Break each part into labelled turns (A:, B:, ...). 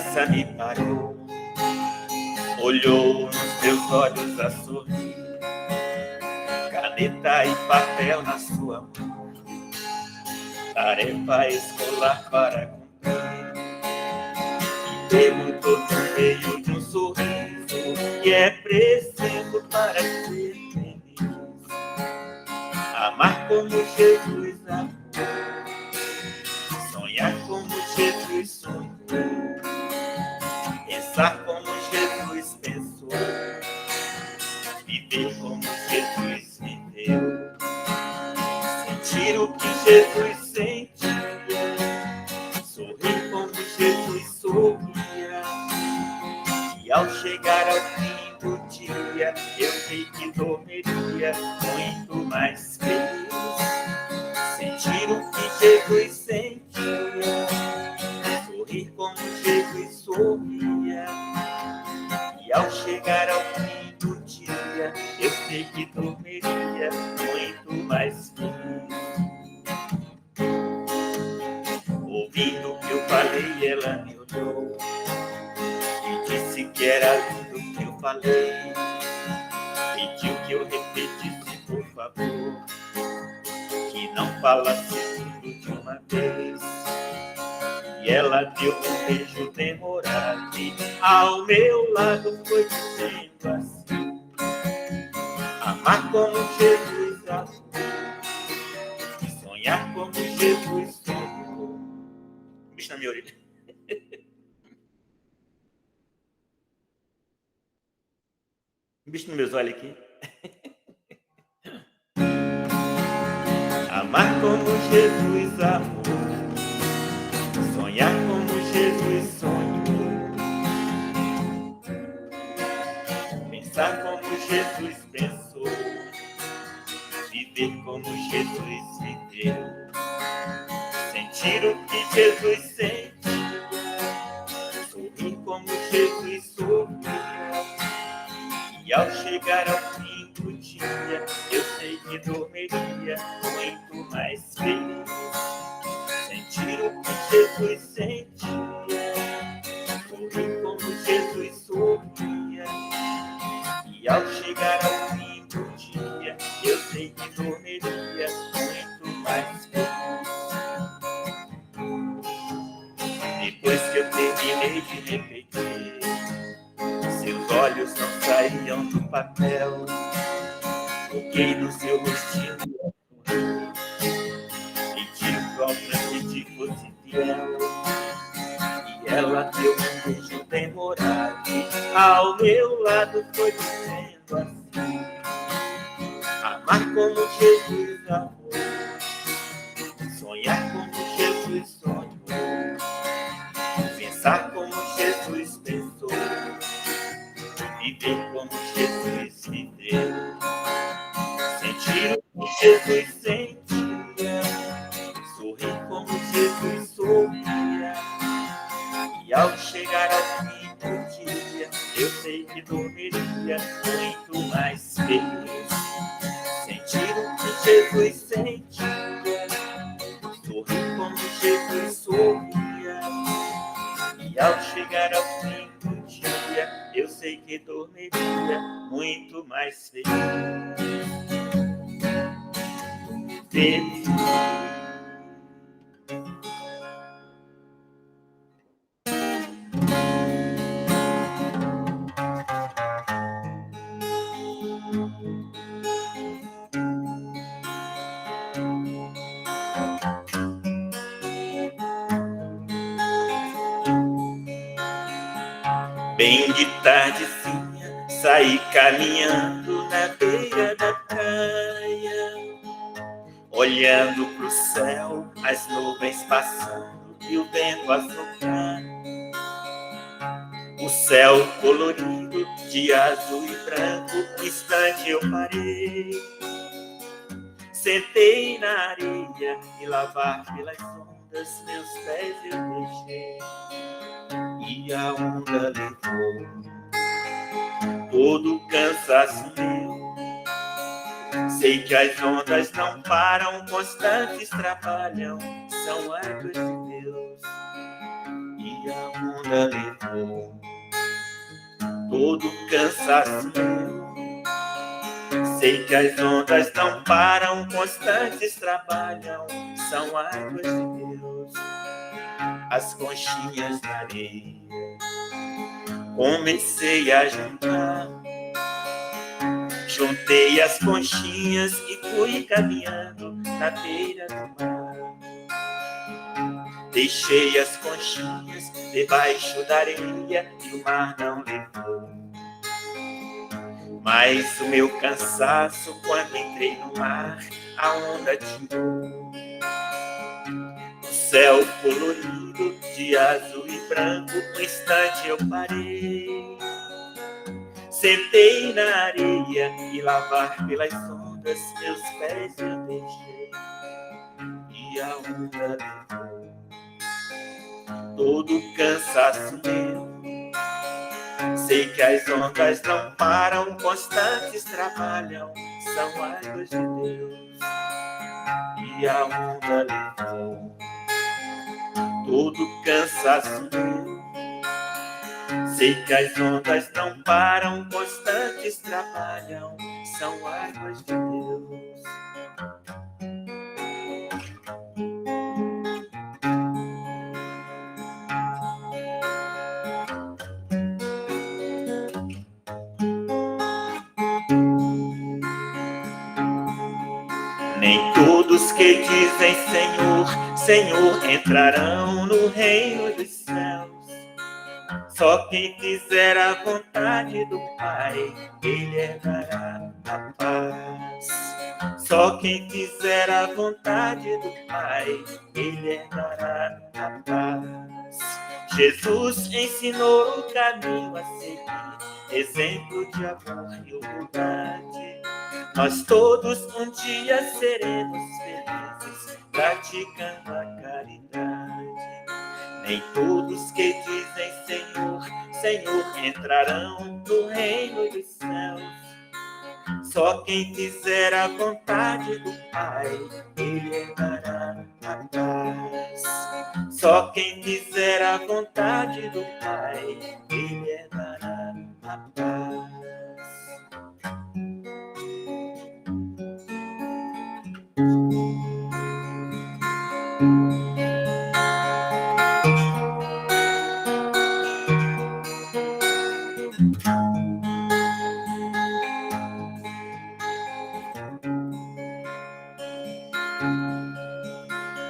A: criança me parou, olhou nos meus olhos a sorrir, caneta e papel na sua mão, tarefa escolar para cumprir. E perguntou no meio de um sorriso, que é preciso para ser feliz. Amar como Jesus amou, sonhar como Jesus sonhou, pensar como Jesus pensou, viver como Jesus viveu, sentir o que Jesus sentia, sorrir como Jesus sorria. E ao chegar ao fim do dia, eu sei que dormiria muito mais feliz. Sentir o que Jesus sentia, sorrir como Jesus sorria. E ao chegar ao fim do dia, eu sei que dormiria muito mais feliz. Ouvindo o que eu falei, ela me olhou e disse que era lindo o que eu falei. Pediu que eu repetisse, por favor, que não falasse tudo de uma vez. E ela deu um beijo demorado e ao meu lado foi dizendo assim: amar como Jesus amou, sonhar como Jesus sonhou. Bicho na minha orelha. Bicho nos meus olhos aqui. Amar como Jesus amou, sonhar como Jesus sonhou, pensar como Jesus pensou, viver como Jesus viveu, sentir o que Jesus sentiu, sorrir como Jesus sorriu. E ao chegar ao fim do dia, eu sei que dormiria muito mais feliz. Sentir o que Jesus sentia, sorrir como Jesus sorria. E ao chegar ao fim do dia, eu sei que dormiria muito mais feliz. Depois que eu terminei de repetir, seus olhos não saíam do papel. Toquei no seu rostinho e tive pra que fosse fiel. E ela deu um beijo demorado e ao meu lado foi dizendo assim: amar como Jesus amou, sonhar como Jesus sonhou, pensar como Jesus pensou, viver como Jesus viveu, sentir o que Jesus sentia, sorrir como Jesus sorria. E ao chegar ao fim do dia, eu sei que dormiria muito mais feliz. Sentir o que Jesus sentia, sorrir como Jesus sorria. E ao chegar ao fim do dia, eu sei que dormiria muito mais feliz. Feliz. Bem de tardezinha, saí caminhando na beira da praia, olhando pro céu, as nuvens passando e o vento a soprar. O céu colorido de azul e branco, instante eu parei. Sentei na areia e lavar pelas ondas, meus pés eu deixei. E a onda levou todo o cansaço meu. Sei que as ondas não param, constantes trabalham, são águas de Deus. E e a onda levou todo o cansaço meu. Sei que as ondas não param, constantes trabalham, são águas de Deus, as conchinhas na areia. Comecei a juntar, juntei as conchinhas e fui caminhando na beira do mar. Deixei as conchinhas debaixo da areia e o mar não levou. Mas o meu cansaço, quando entrei no mar, a onda tirou. O céu colorido de azul e branco, um instante eu parei. Sentei na areia e lavar pelas ondas meus pés eu deixei. E a onda levou todo o cansaço meu. Sei que as ondas não param, constantes trabalham, são águas de Deus. E a onda levou todo o cansaço meu. Sei que as ondas não param, constantes trabalham, são águas de Deus. Nem todos que dizem Senhor, Senhor entrarão no reino dos céus. Só quem fizer a vontade do Pai, Ele herdará a paz. Só quem fizer a vontade do Pai, Ele herdará a paz. Jesus ensinou o caminho a seguir, exemplo de amor e humildade. Nós todos um dia seremos felizes, praticando a caridade. Nem todos que dizem Senhor, Senhor entrarão no reino dos céus. Só quem fizer a vontade do Pai, Ele herdará a paz. Só quem fizer a vontade do Pai, Ele herdará a paz.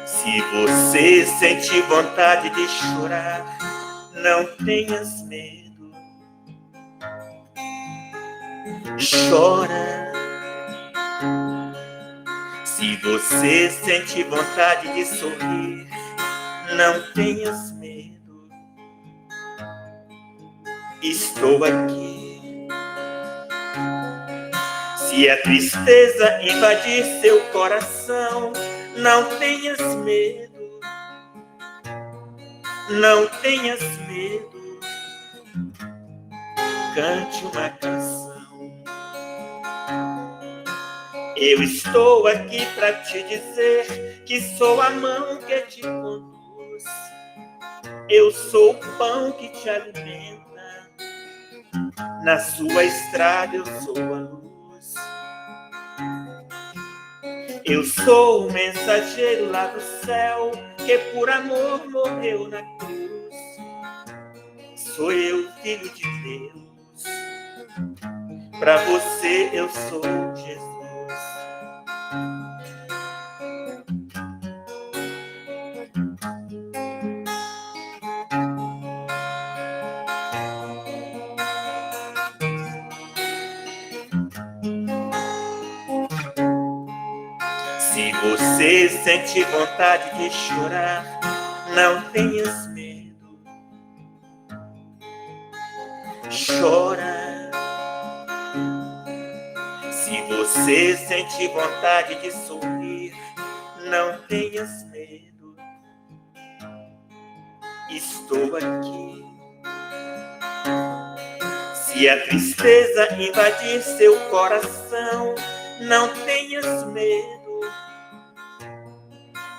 A: Se você sente vontade de chorar, não tenhas medo. Chora. Se você sente vontade de sorrir, não tenhas medo. Estou aqui. Se a tristeza invadir seu coração, não tenhas medo. Não tenhas medo. Cante uma canção. Eu estou aqui para te dizer que sou a mão que te conduz. Eu sou o pão que te alimenta. Na sua estrada eu sou a luz. Eu sou o mensageiro lá do céu que por amor morreu na cruz. Sou eu, filho de Deus. Para você eu sou Jesus. Se você sente vontade de chorar, não tenhas medo. Chora. Se você sente vontade de sorrir, não tenhas medo. Estou aqui. Se a tristeza invadir seu coração, não tenhas medo.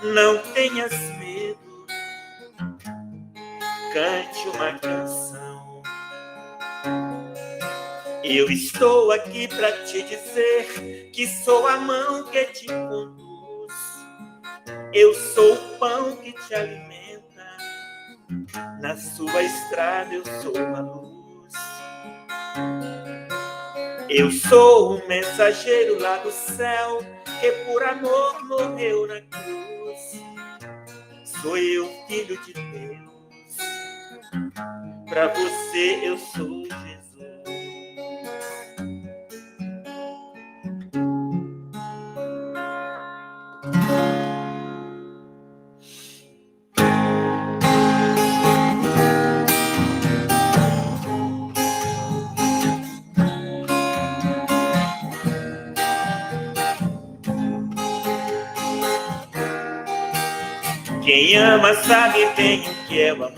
A: Não tenhas medo. cante uma canção. Eu estou aqui para te dizer que sou a mão que te conduz. Eu sou o pão que te alimenta. Na sua estrada eu sou a luz. Eu sou o mensageiro lá do céu que por amor morreu na cruz. Sou eu, filho de Deus. Para você eu sou Jesus. Quem ama sabe bem o que é o amor,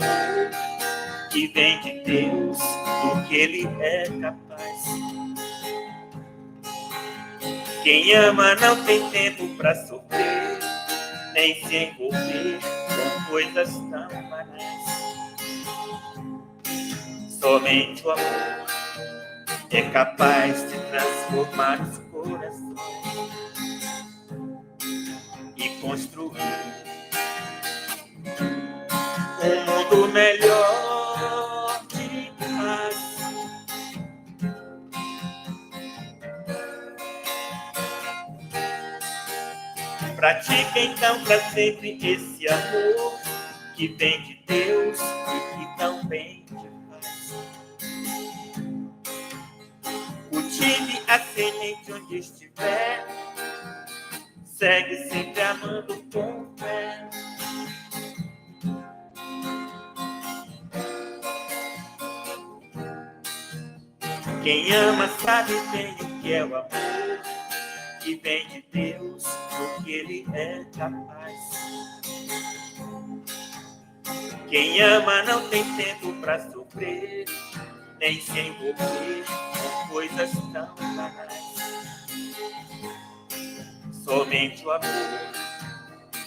A: que vem de Deus, do que Ele é capaz. Quem ama não tem tempo para sofrer, nem se envolver com coisas tão banais. Somente o amor é capaz de transformar os corações e construir um mundo melhor de paz. Pratica então para sempre esse amor que vem de Deus e que também te faz. Cultive a semente onde estiver, segue sempre amando com fé. Quem ama sabe bem o que é o amor, que vem de Deus, do que Ele é capaz. Quem ama não tem tempo para sofrer, nem se envolver com coisas tão banais. Somente o amor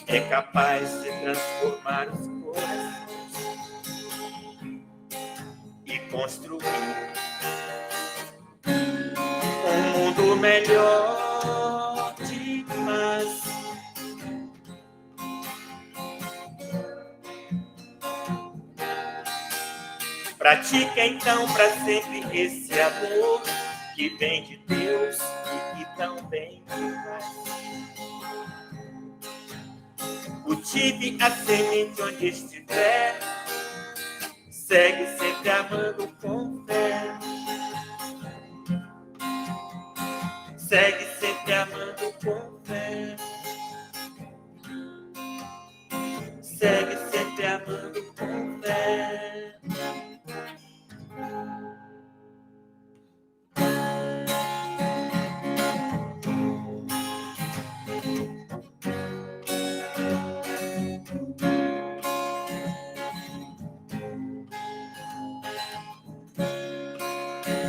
A: é capaz de transformar os corações e construir um mundo melhor de paz. Pratica então para sempre esse amor que vem de Deus e que também te faz. Cultive a semente onde estiver, segue sempre amando com fé. Segue sempre amando com fé. Segue sempre amando com fé.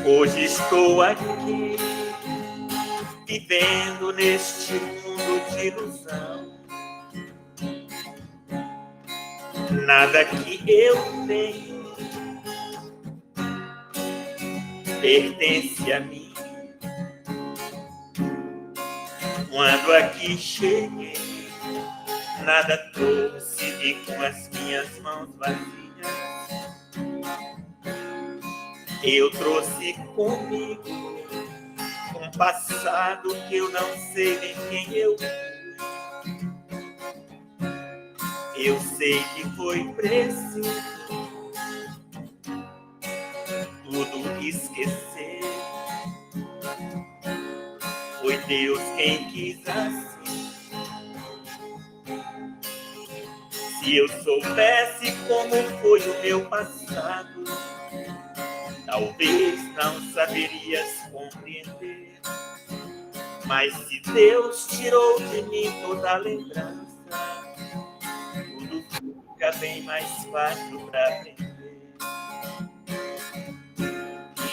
A: Hoje estou aqui, vivendo neste mundo de ilusão. Nada que eu tenho pertence a mim. Quando aqui cheguei, nada trouxe e com as minhas mãos vazias eu trouxe comigo um passado que eu não sei nem quem eu fui. Eu sei que foi preciso tudo esquecer. Foi Deus quem quis assim. Se eu soubesse como foi o meu passado, talvez não saberias compreender. Mas se Deus tirou de mim toda a lembrança, tudo fica bem mais fácil para aprender.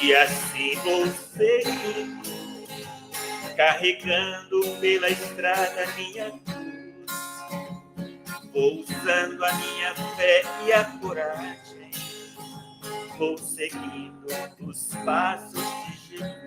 A: E assim vou seguir, carregando pela estrada minha cruz. Vou usando a minha fé e a coragem vou seguindo os passos de Jesus.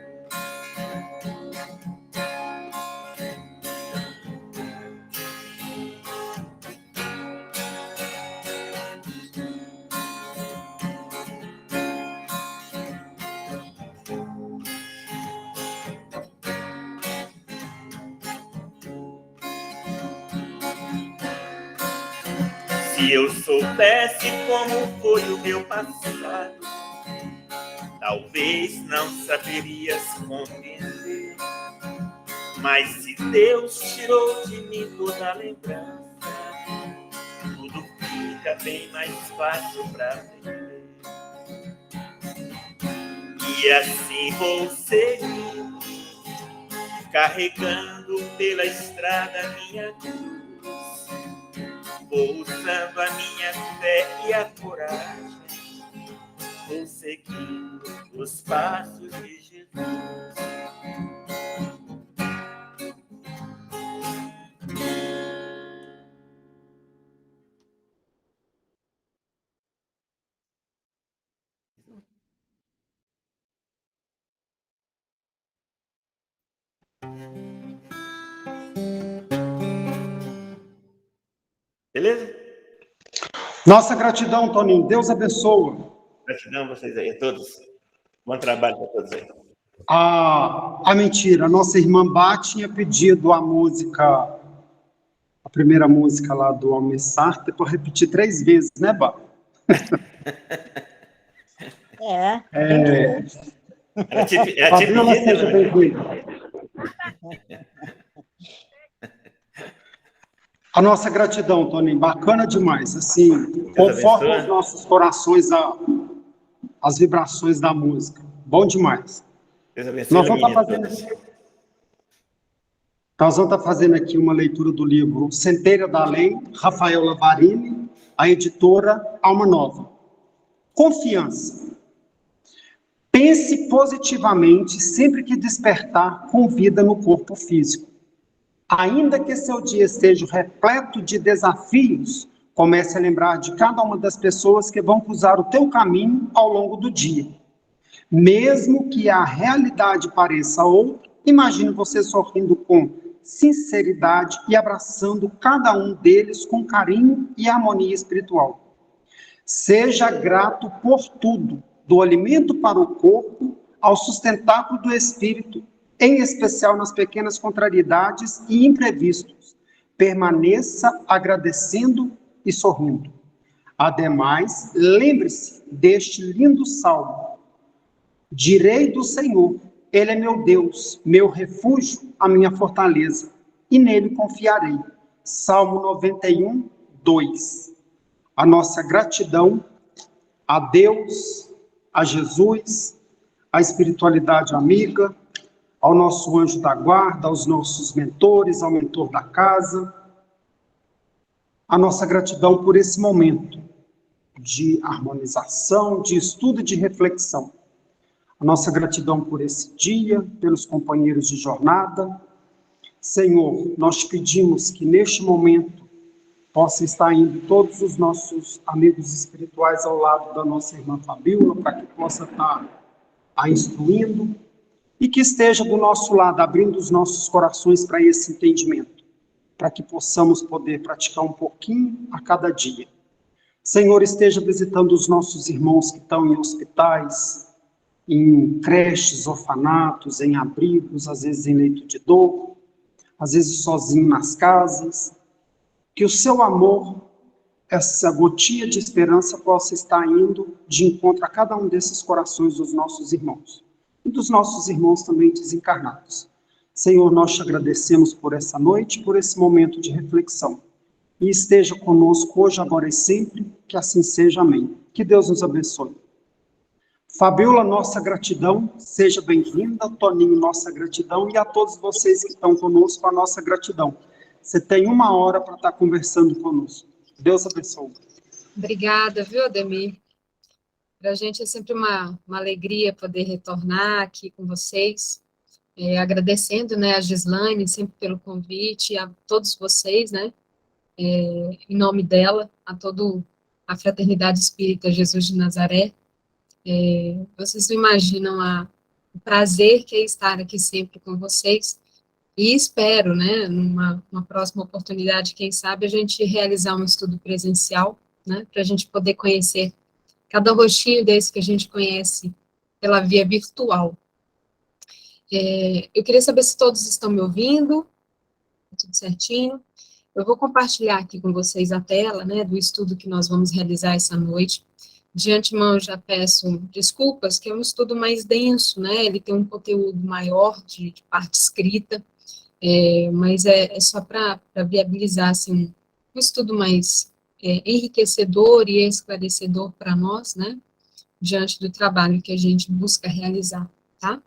A: Se eu soubesse como foi o meu passado, talvez não saberias compreender. Mas se Deus tirou de mim toda a lembrança, tudo fica bem mais fácil para viver. E assim vou seguir, carregando pela estrada minha cruz. Vou usando a minha fé e a coragem, vou seguindo os passos de Jesus. Beleza?
B: Nossa gratidão, Toninho. Deus abençoa.
A: Gratidão a vocês aí, a todos. Bom trabalho para todos aí.
B: Mentira. A nossa irmã Bá tinha pedido a música, a primeira música lá do Almir Sater, para repetir 3 vezes, né, Bá?
A: É
B: Fabiola, seja bem-vinda. A nossa gratidão, Toninho, bacana demais. Assim, conforta os nossos corações as vibrações da música. Bom demais.
A: Deus abençoe.
B: Nós vamos estar fazendo aqui uma leitura do livro Centelha da Lei, Rafael Lavarini, a editora Alma Nova. Confiança. Pense positivamente sempre que despertar com vida no corpo físico. Ainda que seu dia esteja repleto de desafios, comece a lembrar de cada uma das pessoas que vão cruzar o teu caminho ao longo do dia. Mesmo que a realidade pareça outra, imagine você sorrindo com sinceridade e abraçando cada um deles com carinho e harmonia espiritual. Seja grato por tudo, do alimento para o corpo ao sustentáculo do espírito, em especial nas pequenas contrariedades e imprevistos. Permaneça agradecendo e sorrindo. Ademais, lembre-se deste lindo salmo. Direi do Senhor, Ele é meu Deus, meu refúgio, a minha fortaleza, e nele confiarei. Salmo 91, 2. A nossa gratidão a Deus, a Jesus, à espiritualidade amiga, ao nosso anjo da guarda, aos nossos mentores, ao mentor da casa. A nossa gratidão por esse momento de harmonização, de estudo e de reflexão. A nossa gratidão por esse dia, pelos companheiros de jornada. Senhor, nós te pedimos que neste momento possa estar indo todos os nossos amigos espirituais ao lado da nossa irmã Fabiola, para que possa estar a instruindo, e que esteja do nosso lado, abrindo os nossos corações para esse entendimento, para que possamos poder praticar um pouquinho a cada dia. Senhor, esteja visitando os nossos irmãos que estão em hospitais, em creches, orfanatos, em abrigos, às vezes em leito de dor, às vezes sozinho nas casas. Que o seu amor, essa gotinha de esperança possa estar indo de encontro a cada um desses corações dos nossos irmãos. E dos nossos irmãos também desencarnados. Senhor, nós te agradecemos por essa noite, por esse momento de reflexão. E esteja conosco hoje, agora e sempre, que assim seja, amém. Que Deus nos abençoe. Fabiola, nossa gratidão, seja bem-vinda. Toninho, nossa gratidão. E a todos vocês que estão conosco, a nossa gratidão. Você tem 1 hora para estar conversando conosco. Deus abençoe.
C: Obrigada, viu, Ademir? Para a gente é sempre uma alegria poder retornar aqui com vocês, agradecendo, né, a Gislaine sempre pelo convite, a todos vocês, né, em nome dela, a toda a Fraternidade Espírita Jesus de Nazaré, Vocês não imaginam o prazer que é estar aqui sempre com vocês, e espero, né, numa próxima oportunidade, quem sabe, a gente realizar um estudo presencial, né, para a gente poder conhecer cada rostinho desse que a gente conhece pela via virtual. Eu queria saber se todos estão me ouvindo, tudo certinho. Eu vou compartilhar aqui com vocês a tela, né, do estudo que nós vamos realizar essa noite. De antemão, eu já peço desculpas, que é um estudo mais denso, né, ele tem um conteúdo maior de parte escrita, mas é só para viabilizar, assim, um estudo mais enriquecedor e esclarecedor para nós, né, diante do trabalho que a gente busca realizar, tá?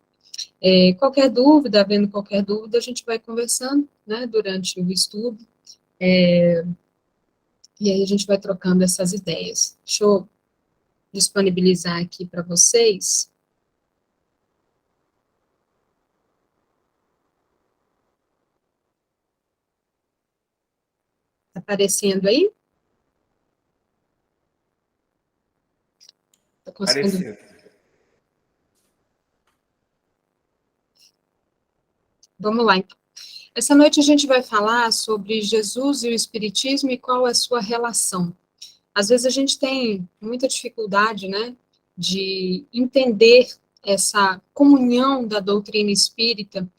C: Qualquer dúvida, havendo qualquer dúvida, a gente vai conversando, né, durante o estudo, e aí a gente vai trocando essas ideias. Deixa eu disponibilizar aqui para vocês. Tá aparecendo aí? Tá conseguindo?
A: Pareceu.
C: Vamos lá, então. Essa noite a gente vai falar sobre Jesus e o Espiritismo e qual é a sua relação. Às vezes a gente tem muita dificuldade, né, de entender essa comunhão da doutrina espírita,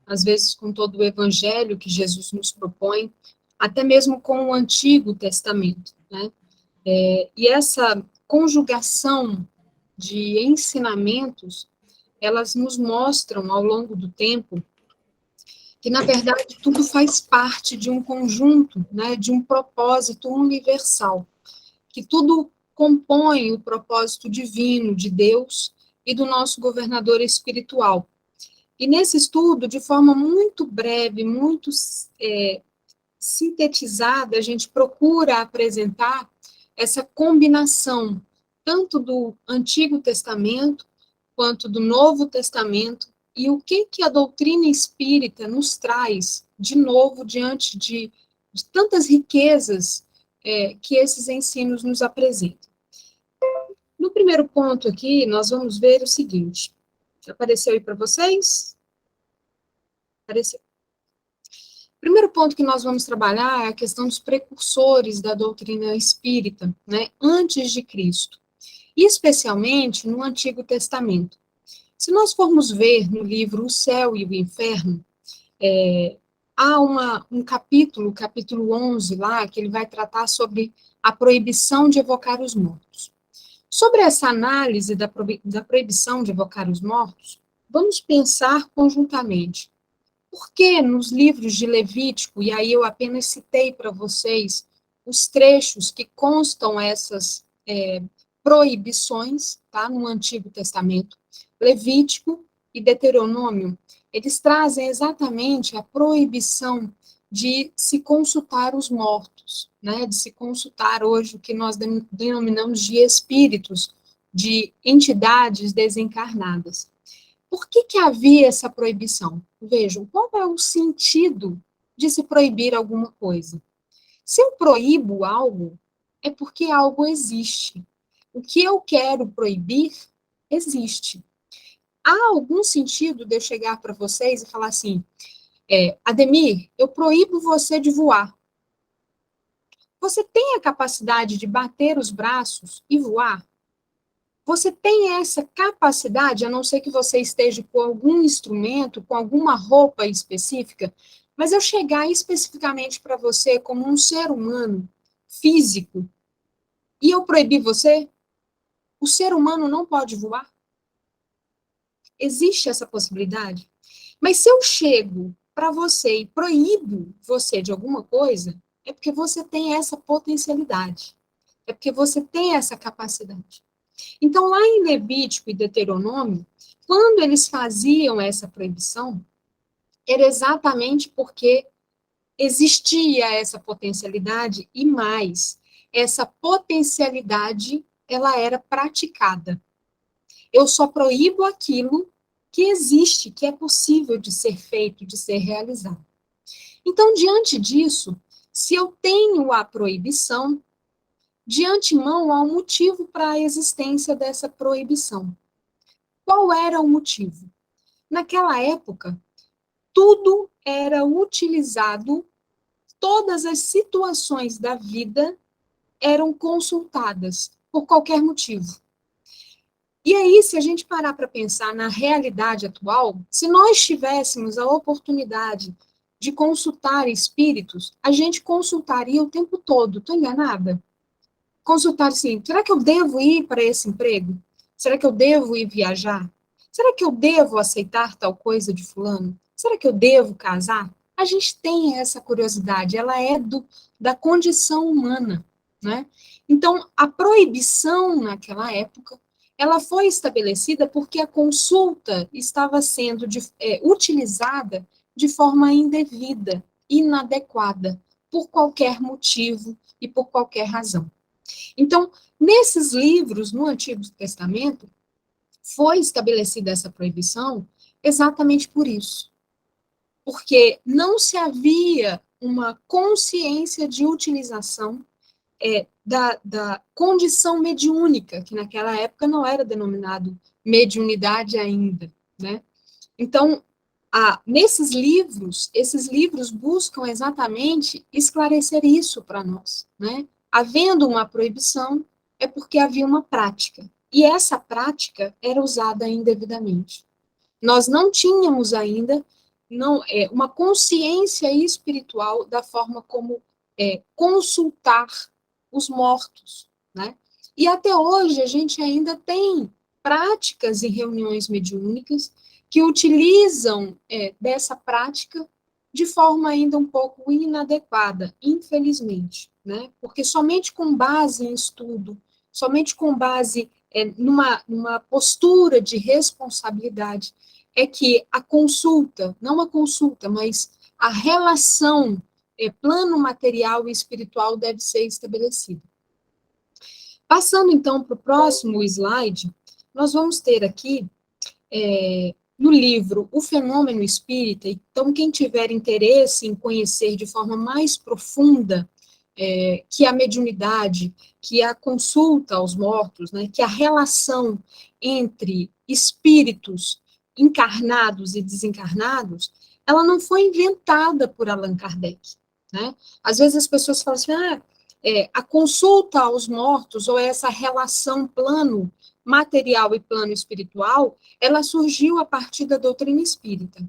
C: às vezes com todo o evangelho que Jesus nos propõe, até mesmo com o Antigo Testamento, né? E essa conjugação de ensinamentos, elas nos mostram ao longo do tempo que, na verdade, tudo faz parte de um conjunto, né, de um propósito universal, que tudo compõe o propósito divino de Deus e do nosso governador espiritual. E nesse estudo, de forma muito breve, muito sintetizada, a gente procura apresentar essa combinação, tanto do Antigo Testamento, quanto do Novo Testamento, e o que a doutrina espírita nos traz, de novo, diante de tantas riquezas que esses ensinos nos apresentam. No primeiro ponto aqui, nós vamos ver o seguinte, apareceu aí para vocês? Apareceu. O primeiro ponto que nós vamos trabalhar é a questão dos precursores da doutrina espírita, né, antes de Cristo, e especialmente no Antigo Testamento. Se nós formos ver no livro O Céu e o Inferno, há um capítulo, capítulo 11 lá, que ele vai tratar sobre a proibição de evocar os mortos. Sobre essa análise da proibição de evocar os mortos, vamos pensar conjuntamente. Por que nos livros de Levítico, e aí eu apenas citei para vocês os trechos que constam essas proibições, tá, no Antigo Testamento, Levítico e Deuteronômio, eles trazem exatamente a proibição de se consultar os mortos, né, de se consultar hoje o que nós denominamos de espíritos, de entidades desencarnadas. Por que havia essa proibição? Vejam, qual é o sentido de se proibir alguma coisa? Se eu proíbo algo, é porque algo existe. O que eu quero proibir, existe. Há algum sentido de eu chegar para vocês e falar assim, Ademir, eu proíbo você de voar. Você tem a capacidade de bater os braços e voar? Você tem essa capacidade, a não ser que você esteja com algum instrumento, com alguma roupa específica, mas eu chegar especificamente para você como um ser humano físico e eu proibir você, o ser humano não pode voar? Existe essa possibilidade? Mas se eu chego para você e proíbo você de alguma coisa, é porque você tem essa potencialidade, é porque você tem essa capacidade. Então, lá em Levítico e Deuteronômio, quando eles faziam essa proibição, era exatamente porque existia essa potencialidade e mais, essa potencialidade, ela era praticada. Eu só proíbo aquilo que existe, que é possível de ser feito, de ser realizado. Então, diante disso, se eu tenho a proibição, de antemão há um motivo para a existência dessa proibição. Qual era o motivo? Naquela época, tudo era utilizado, todas as situações da vida eram consultadas por qualquer motivo. E aí, se a gente parar para pensar na realidade atual, se nós tivéssemos a oportunidade de consultar espíritos, a gente consultaria o tempo todo, estou enganada? Consultar assim, será que eu devo ir para esse emprego? Será que eu devo ir viajar? Será que eu devo aceitar tal coisa de fulano? Será que eu devo casar? A gente tem essa curiosidade, ela é da condição humana, né? Então, a proibição naquela época, ela foi estabelecida porque a consulta estava sendo utilizada de forma indevida, inadequada, por qualquer motivo e por qualquer razão. Então, nesses livros, no Antigo Testamento, foi estabelecida essa proibição exatamente por isso. Porque não se havia uma consciência de utilização da condição mediúnica, que naquela época não era denominado mediunidade ainda, né? Então, nesses livros, esses livros buscam exatamente esclarecer isso para nós, né? Havendo uma proibição, é porque havia uma prática, e essa prática era usada indevidamente. Nós não tínhamos ainda uma consciência espiritual da forma como consultar os mortos, né? E até hoje a gente ainda tem práticas e reuniões mediúnicas que utilizam dessa prática de forma ainda um pouco inadequada, infelizmente, né? Porque somente com base em estudo, somente com base numa postura de responsabilidade, é que a consulta, não a consulta, mas a relação plano material e espiritual deve ser estabelecida. Passando, então, para o próximo slide, nós vamos ter aqui, no livro O Fenômeno Espírita, então, quem tiver interesse em conhecer de forma mais profunda que a mediunidade, que a consulta aos mortos, né, que a relação entre espíritos encarnados e desencarnados, ela não foi inventada por Allan Kardec, né? Às vezes as pessoas falam assim, a consulta aos mortos, ou essa relação plano material e plano espiritual, ela surgiu a partir da doutrina espírita.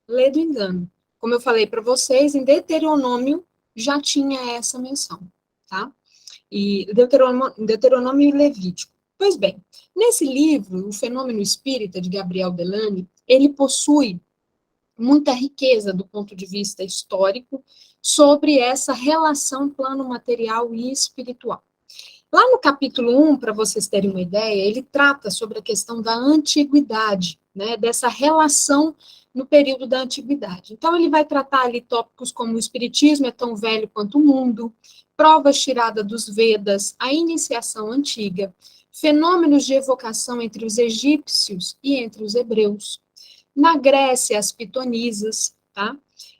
C: Lê do engano. Como eu falei para vocês, em Deuteronômio já tinha essa menção, tá? E Deuteronômio e Levítico. Pois bem, nesse livro, O Fenômeno Espírita, de Gabriel Delany, ele possui muita riqueza do ponto de vista histórico sobre essa relação plano material e espiritual. Lá no capítulo 1, para vocês terem uma ideia, ele trata sobre a questão da antiguidade, né, dessa relação no período da antiguidade. Então, ele vai tratar ali tópicos como o espiritismo é tão velho quanto o mundo, provas tiradas dos Vedas, a iniciação antiga, fenômenos de evocação entre os egípcios e entre os hebreus, na Grécia, as pitonisas, tá?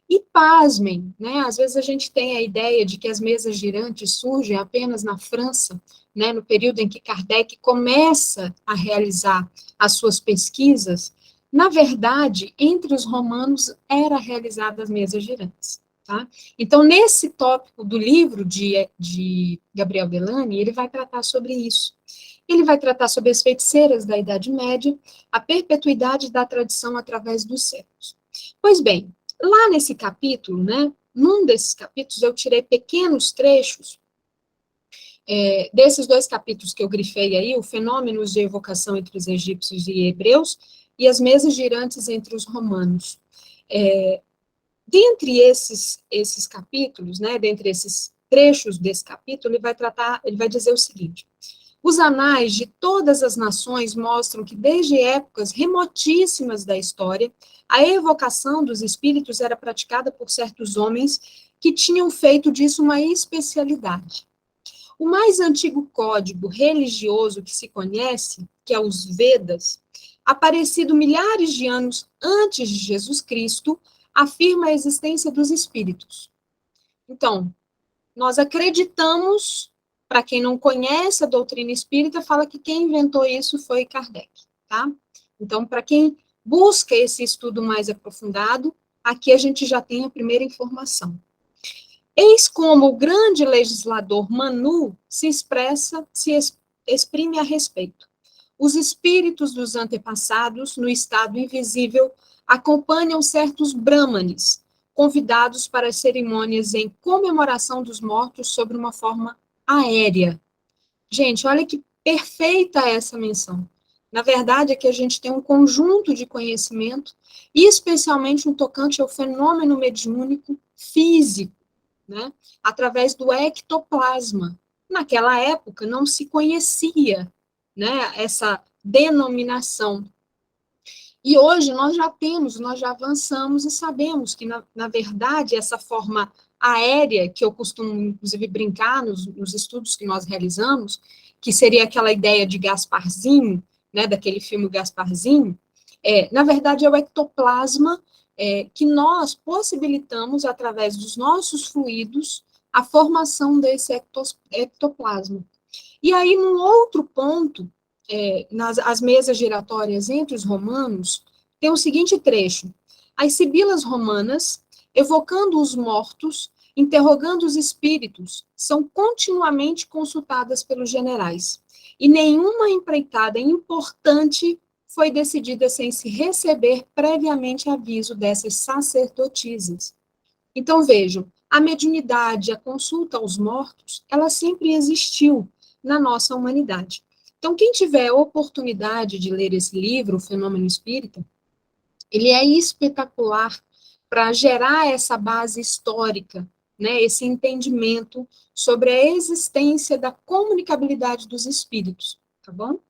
C: E pasmem, né? Às vezes a gente tem a ideia de que as mesas girantes surgem apenas na França, né? No período em que Kardec começa a realizar as suas pesquisas. Na verdade, entre os romanos era realizada as mesas girantes, tá? Então, nesse tópico do livro de Gabriel Delany, ele vai tratar sobre isso. Ele vai tratar sobre as feiticeiras da Idade Média, a perpetuidade da tradição através dos séculos. Pois bem, lá nesse capítulo, né, num desses capítulos, eu tirei pequenos trechos desses dois capítulos que eu grifei aí, o fenômenos de evocação entre os egípcios e hebreus, e as mesas girantes entre os romanos. Dentre esses capítulos, né, dentre esses trechos desse capítulo, ele vai dizer o seguinte: os anais de todas as nações mostram que, desde épocas remotíssimas da história, a evocação dos espíritos era praticada por certos homens que tinham feito disso uma especialidade. O mais antigo código religioso que se conhece, que é os Vedas, aparecido milhares de anos antes de Jesus Cristo, afirma a existência dos espíritos. Então, nós acreditamos para quem não conhece a doutrina espírita, fala que quem inventou isso foi Kardec, tá? Então, para quem busca esse estudo mais aprofundado, aqui a gente já tem a primeira informação. Eis como o grande legislador Manu se exprime a respeito. Os espíritos dos antepassados, no estado invisível, acompanham certos brahmanes, convidados para as cerimônias em comemoração dos mortos sobre uma forma aérea. Gente, olha que perfeita essa menção. Na verdade, é que a gente tem um conjunto de conhecimento, e especialmente um tocante ao fenômeno mediúnico físico, né? Através do ectoplasma. Naquela época não se conhecia, né, essa denominação. E hoje nós já temos, nós já avançamos e sabemos que, na verdade, essa forma aérea, que eu costumo, inclusive, brincar nos estudos que nós realizamos, que seria aquela ideia de Gasparzinho, né, daquele filme Gasparzinho, na verdade, é o ectoplasma que nós possibilitamos, através dos nossos fluidos, a formação desse ectoplasma. E aí, num outro ponto, nas mesas giratórias entre os romanos, tem o seguinte trecho: as sibilas romanas, evocando os mortos, interrogando os espíritos, são continuamente consultadas pelos generais, e nenhuma empreitada importante foi decidida sem se receber previamente aviso dessas sacerdotisas. Então, vejam, a mediunidade, a consulta aos mortos, ela sempre existiu na nossa humanidade. Então, quem tiver oportunidade de ler esse livro, O Fenômeno Espírita, ele é espetacular para gerar essa base histórica, né, esse entendimento sobre a existência da comunicabilidade dos espíritos, tá bom?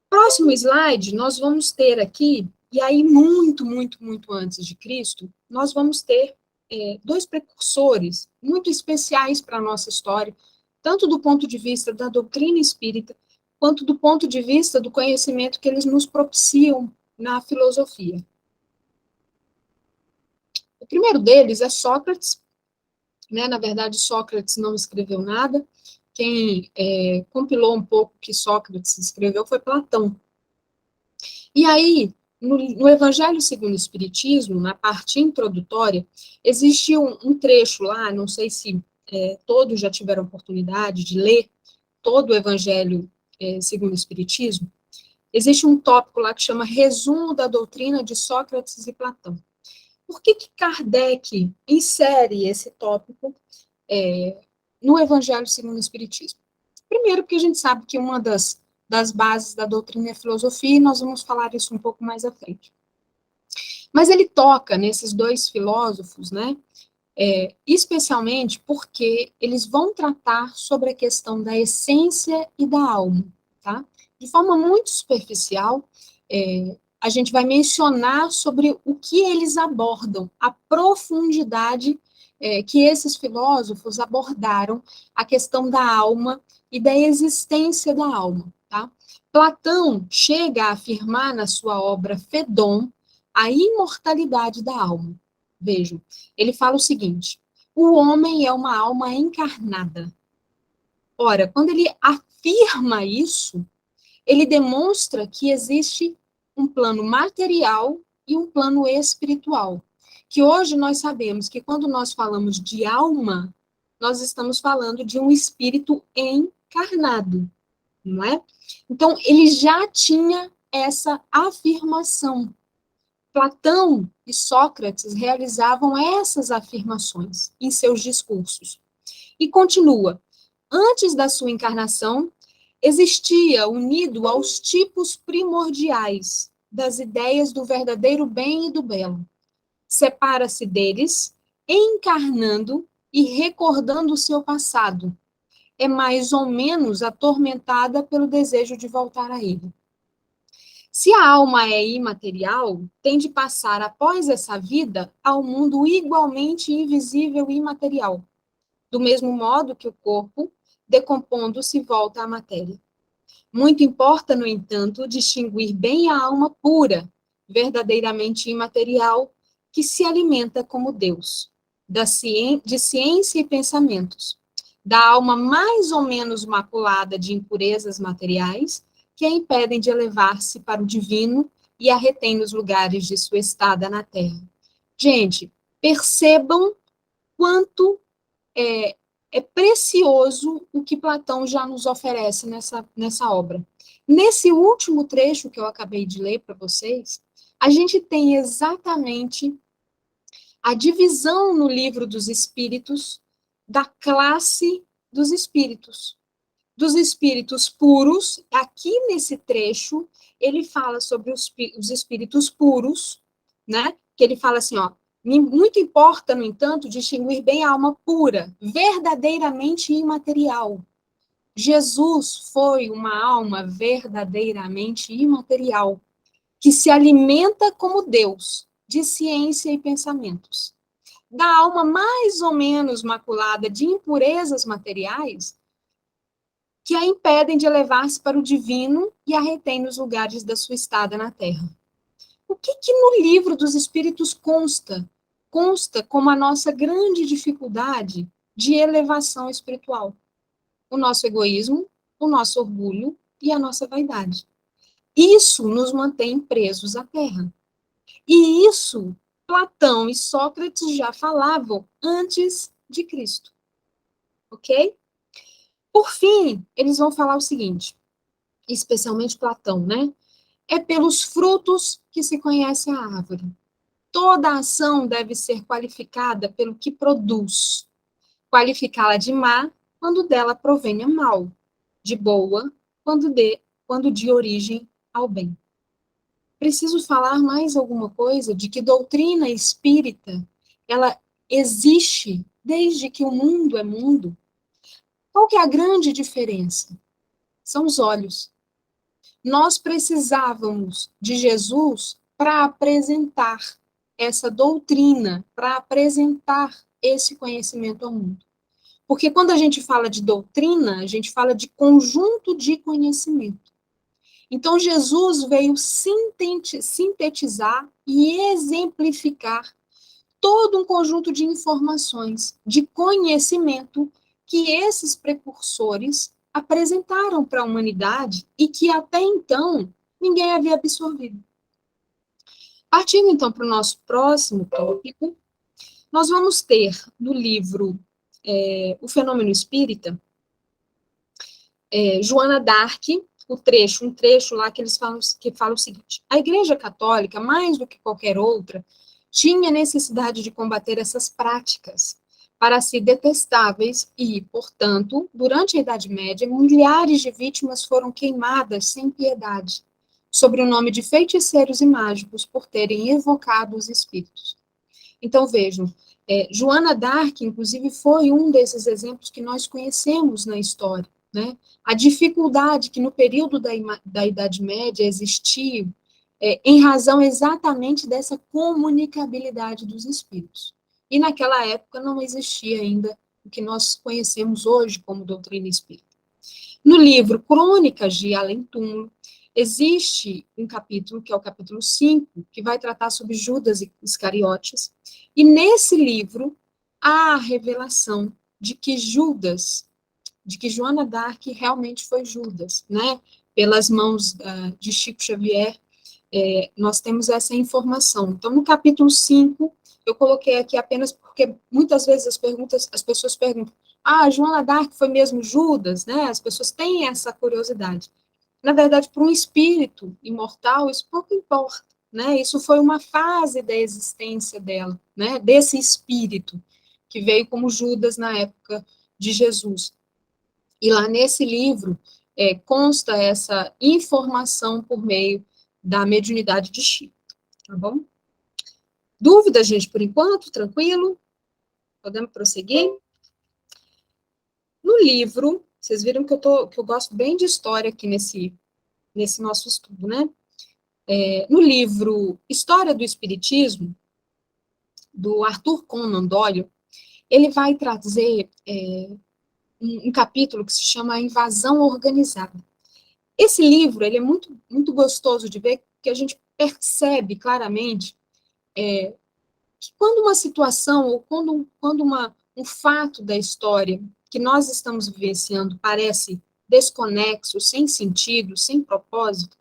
C: Próximo slide, nós vamos ter aqui, e aí muito, muito, muito antes de Cristo, nós vamos ter dois precursores muito especiais para a nossa história, tanto do ponto de vista da doutrina espírita, quanto do ponto de vista do conhecimento que eles nos propiciam na filosofia. O primeiro deles é Sócrates, né? Na verdade, Sócrates não escreveu nada, quem compilou um pouco o que Sócrates escreveu foi Platão. E aí, no Evangelho segundo o Espiritismo, na parte introdutória, existe um trecho lá, não sei se todos já tiveram oportunidade de ler todo o Evangelho segundo o Espiritismo, existe um tópico lá que chama Resumo da Doutrina de Sócrates e Platão. Por que Kardec insere esse tópico no Evangelho segundo o Espiritismo? Primeiro, porque a gente sabe que uma das bases da doutrina é a filosofia, e nós vamos falar isso um pouco mais à frente. Mas ele toca nesses dois filósofos, né, especialmente porque eles vão tratar sobre a questão da essência e da alma, tá? De forma muito superficial, a gente vai mencionar sobre o que eles abordam, a profundidade que esses filósofos abordaram a questão da alma e da existência da alma, tá? Platão chega a afirmar na sua obra Fedon a imortalidade da alma. Vejam, ele fala o seguinte: o homem é uma alma encarnada. Ora, quando ele afirma isso, ele demonstra que existe um plano material e um plano espiritual. Que hoje nós sabemos que quando nós falamos de alma, nós estamos falando de um espírito encarnado, não é? Então, ele já tinha essa afirmação. Platão e Sócrates realizavam essas afirmações em seus discursos. E continua: antes da sua encarnação, existia unido aos tipos primordiais das ideias do verdadeiro bem e do belo. Separa-se deles, encarnando e recordando o seu passado. É mais ou menos atormentada pelo desejo de voltar a ele. Se a alma é imaterial, tem de passar após essa vida ao mundo igualmente invisível e imaterial, do mesmo modo que o corpo, decompondo-se, volta à matéria. Muito importa, no entanto, distinguir bem a alma pura, verdadeiramente imaterial, que se alimenta como Deus, de ciência e pensamentos, da alma mais ou menos maculada de impurezas materiais, que a impedem de elevar-se para o divino e a retém nos lugares de sua estada na terra. Gente, percebam quanto é precioso o que Platão já nos oferece nessa obra. Nesse último trecho que eu acabei de ler para vocês, a gente tem exatamente a divisão no livro dos espíritos da classe dos espíritos. Dos espíritos puros, aqui nesse trecho, ele fala sobre os espíritos puros, né? Que ele fala assim, ó, muito importa, no entanto, distinguir bem a alma pura, verdadeiramente imaterial. Jesus foi uma alma verdadeiramente imaterial, que se alimenta como Deus, de ciência e pensamentos. Da alma mais ou menos maculada de impurezas materiais, que a impedem de elevar-se para o divino e a retém nos lugares da sua estada na terra. O que no livro dos Espíritos consta? Consta como a nossa grande dificuldade de elevação espiritual. O nosso egoísmo, o nosso orgulho e a nossa vaidade. Isso nos mantém presos à terra. E isso Platão e Sócrates já falavam antes de Cristo. Ok? Por fim, eles vão falar o seguinte, especialmente Platão, né? É pelos frutos que se conhece a árvore. Toda ação deve ser qualificada pelo que produz. Qualificá-la de má quando dela provenha mal, de boa quando de origem ao bem. Preciso falar mais alguma coisa de que doutrina espírita, ela existe desde que o mundo é mundo. Qual que é a grande diferença? São os olhos. Nós precisávamos de Jesus para apresentar essa doutrina, para apresentar esse conhecimento ao mundo. Porque quando a gente fala de doutrina, a gente fala de conjunto de conhecimento. Então, Jesus veio sintetizar e exemplificar todo um conjunto de informações, de conhecimento que esses precursores apresentaram para a humanidade e que até então ninguém havia absorvido. Partindo então para o nosso próximo tópico, nós vamos ter no livro O Fenômeno Espírita, Joana d'Arc, um trecho lá que fala o seguinte: a Igreja Católica, mais do que qualquer outra, tinha necessidade de combater essas práticas, para si detestáveis e, portanto, durante a Idade Média, milhares de vítimas foram queimadas sem piedade, sob o nome de feiticeiros e mágicos, por terem evocado os espíritos. Então, vejam, Joana d'Arc, inclusive, foi um desses exemplos que nós conhecemos na história, né? A dificuldade que no período da Idade Média existia, em razão exatamente dessa comunicabilidade dos espíritos. E naquela época não existia ainda o que nós conhecemos hoje como doutrina espírita. No livro Crônicas de Além-Túmulo, existe um capítulo, que é o capítulo 5, que vai tratar sobre Judas Iscariotes, e nesse livro há a revelação de que Joana d'Arc realmente foi Judas, né? Pelas mãos de Chico Xavier, nós temos essa informação. Então, no capítulo 5, eu coloquei aqui apenas porque muitas vezes as pessoas perguntam, Joana d'Arc foi mesmo Judas, né? As pessoas têm essa curiosidade. Na verdade, para um espírito imortal, isso pouco importa, né? Isso foi uma fase da existência dela, né? Desse espírito que veio como Judas na época de Jesus. E lá nesse livro consta essa informação por meio da mediunidade de Chico, tá bom? Dúvida, gente, por enquanto? Tranquilo? Podemos prosseguir? No livro, vocês viram que eu gosto bem de história aqui nesse nosso estudo, né? No livro História do Espiritismo, do Arthur Conan Doyle, ele vai trazer um capítulo que se chama A Invasão Organizada. Esse livro, ele é muito, muito gostoso de ver, que a gente percebe claramente que quando uma situação, ou quando um fato da história que nós estamos vivenciando parece desconexo, sem sentido, sem propósito,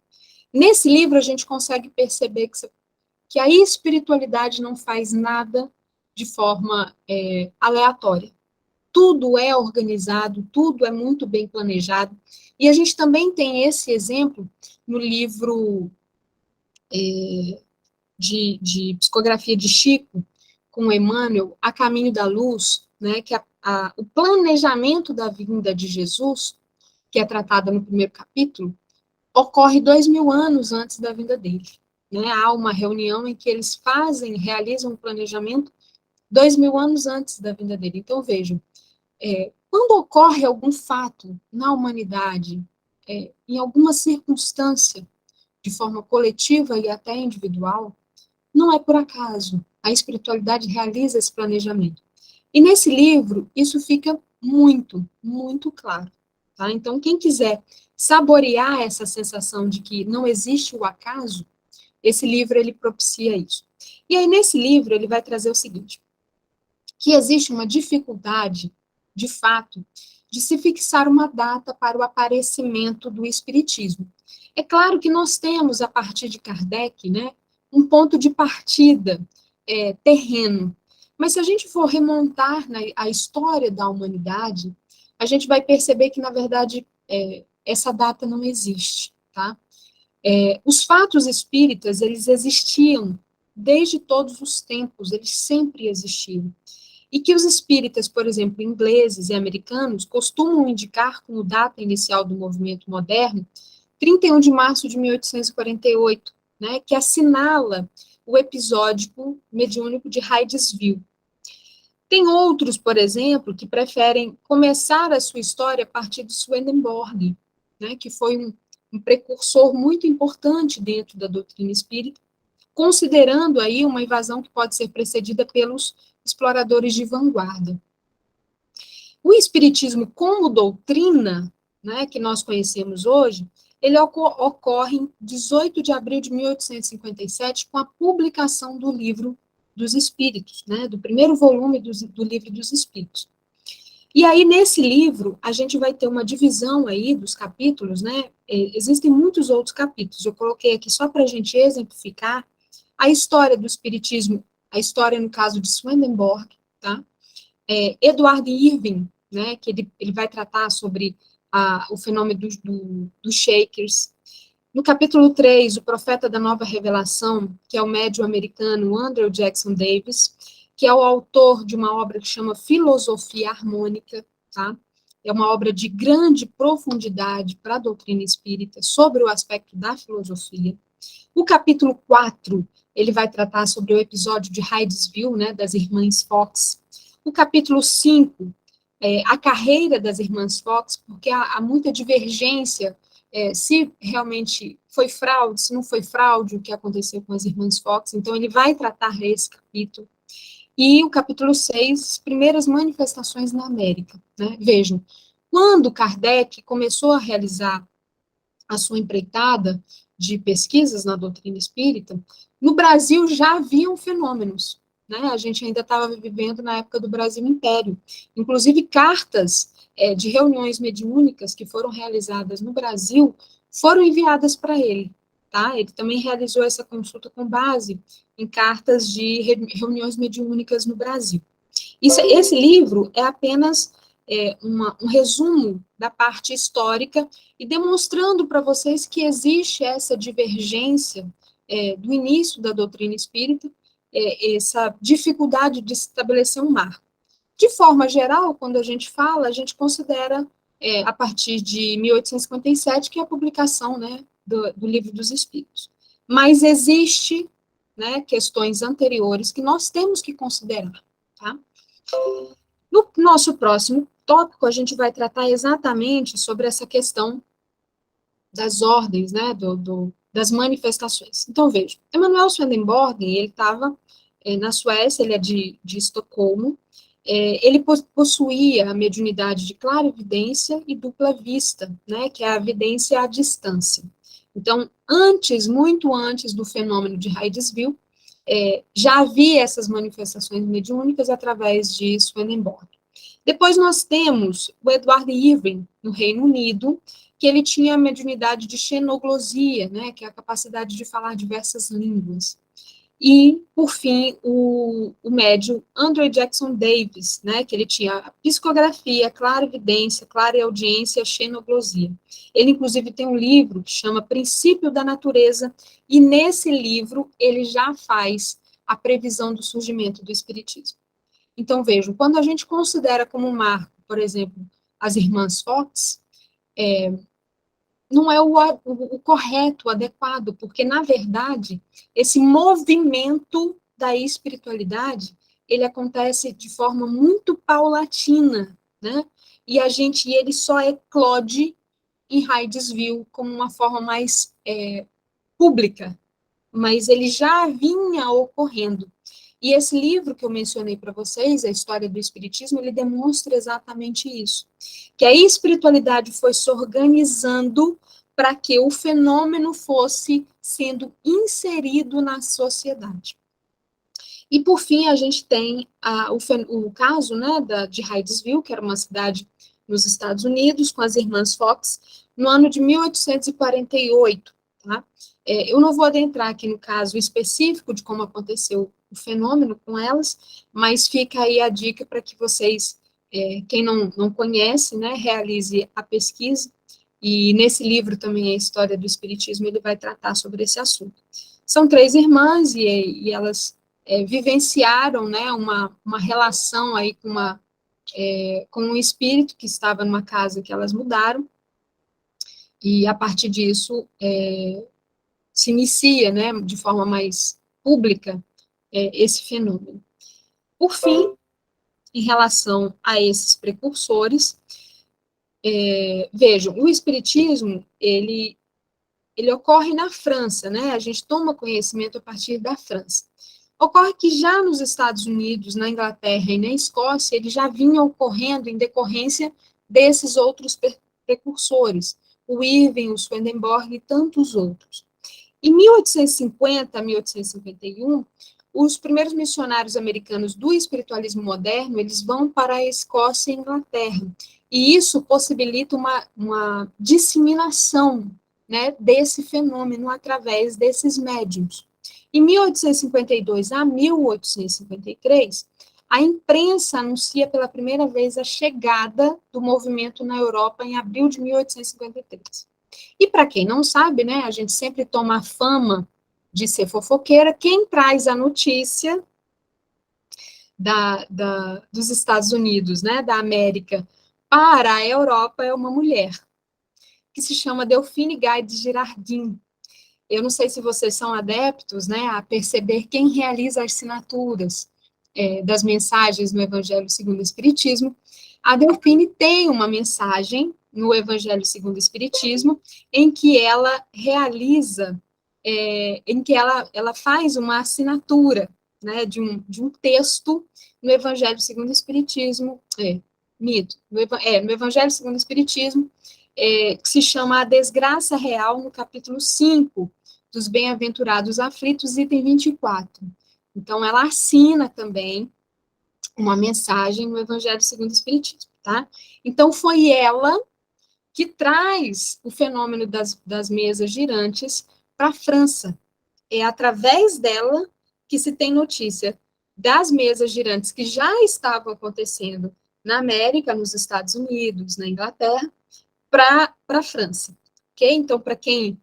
C: nesse livro a gente consegue perceber que a espiritualidade não faz nada de forma aleatória. Tudo é organizado, tudo é muito bem planejado. E a gente também tem esse exemplo no livro de psicografia de Chico, com Emmanuel, A Caminho da Luz, né, que o planejamento da vinda de Jesus, que é tratada no primeiro capítulo, ocorre 2000 anos antes da vinda dele. Né? Há uma reunião em que eles realizam um planejamento 2000 anos antes da vinda dele. Então, vejam, quando ocorre algum fato na humanidade, em alguma circunstância, de forma coletiva e até individual, não é por acaso. A espiritualidade realiza esse planejamento. E nesse livro, isso fica muito, muito claro. Tá? Então, quem quiser saborear essa sensação de que não existe o acaso, esse livro, ele propicia isso. E aí, nesse livro, ele vai trazer o seguinte, que existe uma dificuldade, de fato, de se fixar uma data para o aparecimento do espiritismo. É claro que nós temos, a partir de Kardec, né, um ponto de partida terreno, mas se a gente for remontar a história da humanidade, a gente vai perceber que, na verdade, essa data não existe, tá? Os fatos espíritas, eles existiam desde todos os tempos, eles sempre existiram. E que os espíritas, por exemplo, ingleses e americanos, costumam indicar como data inicial do movimento moderno 31 de março de 1848, né, que assinala o episódio mediúnico de Hydesville. Tem outros, por exemplo, que preferem começar a sua história a partir de Swedenborg, né, que foi um precursor muito importante dentro da doutrina espírita, considerando aí uma invasão que pode ser precedida pelos exploradores de vanguarda. O espiritismo como doutrina, né, que nós conhecemos hoje, ele ocorre em 18 de abril de 1857, com a publicação do Livro dos Espíritos, né, do primeiro volume do Livro dos Espíritos. E aí, nesse livro, a gente vai ter uma divisão aí dos capítulos, né, existem muitos outros capítulos, eu coloquei aqui só para a gente exemplificar a história do espiritismo, a história, no caso, de Swedenborg, tá? Edward Irving, né, que ele vai tratar sobre o fenômeno dos Shakers. No capítulo 3, o profeta da nova revelação, que é o médium americano Andrew Jackson Davis, que é o autor de uma obra que chama Filosofia Harmônica, tá? É uma obra de grande profundidade para a doutrina espírita, sobre o aspecto da filosofia. O capítulo 4, ele vai tratar sobre o episódio de Hydesville, né, das irmãs Fox. O capítulo 5, a carreira das irmãs Fox, porque há muita divergência se realmente foi fraude, se não foi fraude, o que aconteceu com as irmãs Fox. Então, ele vai tratar esse capítulo. E o capítulo 6, primeiras manifestações na América. Né? Vejam, quando Kardec começou a realizar a sua empreitada de pesquisas na doutrina espírita, no Brasil já haviam fenômenos, né? A gente ainda estava vivendo na época do Brasil Império. Inclusive, cartas de reuniões mediúnicas que foram realizadas no Brasil foram enviadas para ele, tá? Ele também realizou essa consulta com base em cartas de reuniões mediúnicas no Brasil. Esse livro é apenas um resumo da parte histórica e demonstrando para vocês que existe essa divergência do início da doutrina espírita, essa dificuldade de estabelecer um marco. De forma geral, quando a gente fala, a gente considera a partir de 1857, que é a publicação, né, do Livro dos Espíritos. Mas existe, né, questões anteriores que nós temos que considerar, tá? No nosso próximo tópico, a gente vai tratar exatamente sobre essa questão das ordens, né, das manifestações. Então, veja, Emanuel Swedenborg, ele estava na Suécia, ele é de Estocolmo, ele possuía a mediunidade de clarividência e dupla vista, né, que é a vidência à distância. Então, muito antes do fenômeno de Hydesville, já havia essas manifestações mediúnicas através de Swedenborg. Depois nós temos o Edward Irving, no Reino Unido, que ele tinha a mediunidade de xenoglosia, né, que é a capacidade de falar diversas línguas. E, por fim, o médium Andrew Jackson Davis, né, que ele tinha psicografia, clarividência, clareaudiência, xenoglosia. Ele, inclusive, tem um livro que chama Princípio da Natureza, e nesse livro ele já faz a previsão do surgimento do espiritismo. Então, vejam, quando a gente considera como marco, por exemplo, as irmãs Fox, não é o correto, o adequado, porque, na verdade, esse movimento da espiritualidade, ele acontece de forma muito paulatina, né? E ele só eclode em Hydesville como uma forma mais pública, mas ele já vinha ocorrendo. E esse livro que eu mencionei para vocês, A História do Espiritismo, ele demonstra exatamente isso, que a espiritualidade foi se organizando para que o fenômeno fosse sendo inserido na sociedade. E, por fim, a gente tem o caso, né, de Hydesville, que era uma cidade nos Estados Unidos, com as irmãs Fox, no ano de 1848, tá? Eu não vou adentrar aqui no caso específico de como aconteceu o fenômeno com elas, mas fica aí a dica para que vocês, quem não conhece, né, realize a pesquisa, e nesse livro também, A História do Espiritismo, ele vai tratar sobre esse assunto. São 3 irmãs, e elas vivenciaram, né, uma relação aí com um espírito que estava numa casa que elas mudaram, e a partir disso se inicia, né, de forma mais pública, esse fenômeno. Por fim, em relação a esses precursores, vejam, o espiritismo, ele ocorre na França, né, a gente toma conhecimento a partir da França. Ocorre que já nos Estados Unidos, na Inglaterra e na Escócia, ele já vinha ocorrendo em decorrência desses outros precursores, o Irving, o Swedenborg e tantos outros. Em 1850 a 1851, os primeiros missionários americanos do espiritualismo moderno, eles vão para a Escócia e a Inglaterra, e isso possibilita uma disseminação, né, desse fenômeno através desses médiuns. Em 1852 a 1853, a imprensa anuncia pela primeira vez a chegada do movimento na Europa em abril de 1853. E para quem não sabe, né, a gente sempre toma a fama de ser fofoqueira, quem traz a notícia dos Estados Unidos, né, da América, para a Europa é uma mulher, que se chama Delphine Guy de Girardin. Eu não sei se vocês são adeptos, né, a perceber quem realiza as assinaturas das mensagens no Evangelho segundo o Espiritismo. A Delphine tem uma mensagem no Evangelho segundo o Espiritismo, em que ela realiza, em que ela faz uma assinatura, né, de um texto no Evangelho segundo o Espiritismo, no Evangelho segundo o Espiritismo, que se chama A Desgraça Real, no capítulo 5, dos Bem-aventurados Aflitos, item 24. Então, ela assina também uma mensagem no Evangelho segundo o Espiritismo, tá? Então, foi ela que traz o fenômeno das mesas girantes para a França. É através dela que se tem notícia das mesas girantes que já estavam acontecendo na América, nos Estados Unidos, na Inglaterra, para a França. Ok? Então, para quem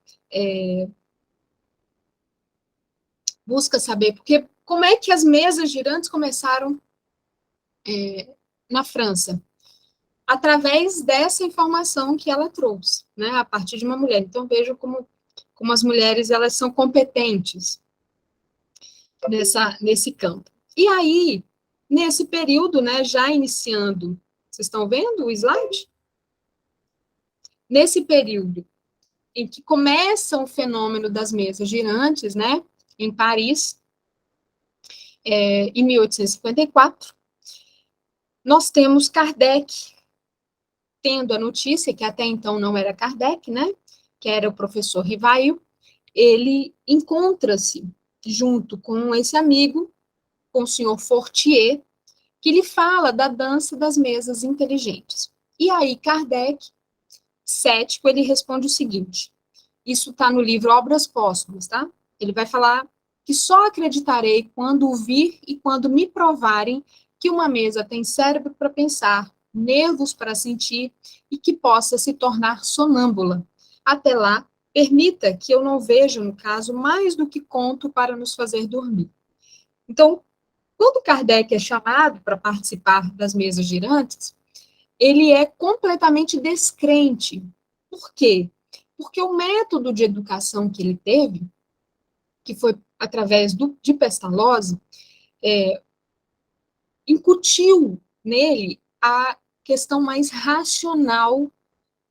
C: busca saber, porque como é que as mesas girantes começaram na França? Através dessa informação que ela trouxe, né, a partir de uma mulher. Então, vejam como as mulheres, elas são competentes nesse campo. E aí, nesse período, né, já iniciando, vocês estão vendo o slide? Nesse período em que começa o fenômeno das mesas girantes, né, em Paris, em 1854, nós temos Kardec tendo a notícia, que até então não era Kardec, né, que era o professor Rivail. Ele encontra-se junto com esse amigo, com o senhor Fortier, que lhe fala da dança das mesas inteligentes. E aí Kardec, cético, ele responde o seguinte, isso está no livro Obras Póstumas, tá? Ele vai falar que só acreditarei quando o vir e quando me provarem que uma mesa tem cérebro para pensar, nervos para sentir e que possa se tornar sonâmbula. Até lá, permita que eu não veja, no caso, mais do que conto para nos fazer dormir. Então, quando Kardec é chamado para participar das mesas girantes, ele é completamente descrente. Por quê? Porque o método de educação que ele teve, que foi através de Pestalozzi, incutiu nele a questão mais racional,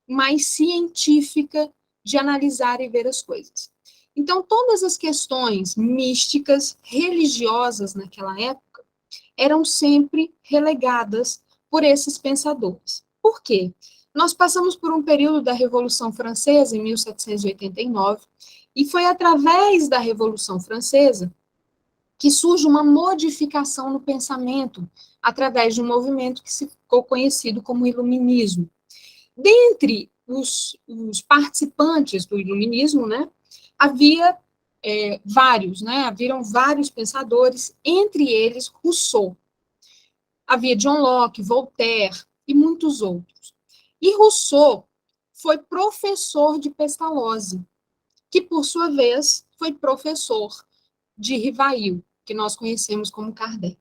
C: mais científica de analisar e ver as coisas. Então, todas as questões místicas, religiosas naquela época, eram sempre relegadas por esses pensadores. Por quê? Nós passamos por um período da Revolução Francesa, em 1789, e foi através da Revolução Francesa que surge uma modificação no pensamento, através de um movimento que ficou conhecido como Iluminismo. Dentre os participantes do Iluminismo, né, havia haviam vários pensadores, entre eles Rousseau. Havia John Locke, Voltaire e muitos outros. E Rousseau foi professor de Pestalozzi, que, por sua vez, foi professor de Rivail, que nós conhecemos como Kardec.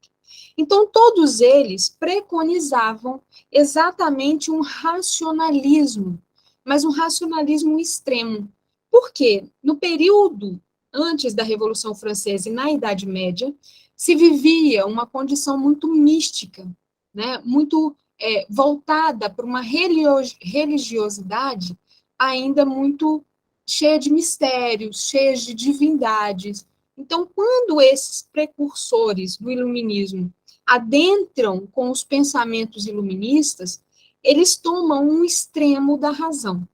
C: Então, todos eles preconizavam exatamente um racionalismo, mas um racionalismo extremo. Por quê? No período antes da Revolução Francesa e na Idade Média, se vivia uma condição muito mística, né? Muito voltada para uma religiosidade ainda muito cheia de mistérios, cheia de divindades. Então, quando esses precursores do iluminismo adentram com os pensamentos iluministas, eles tomam um extremo da razão.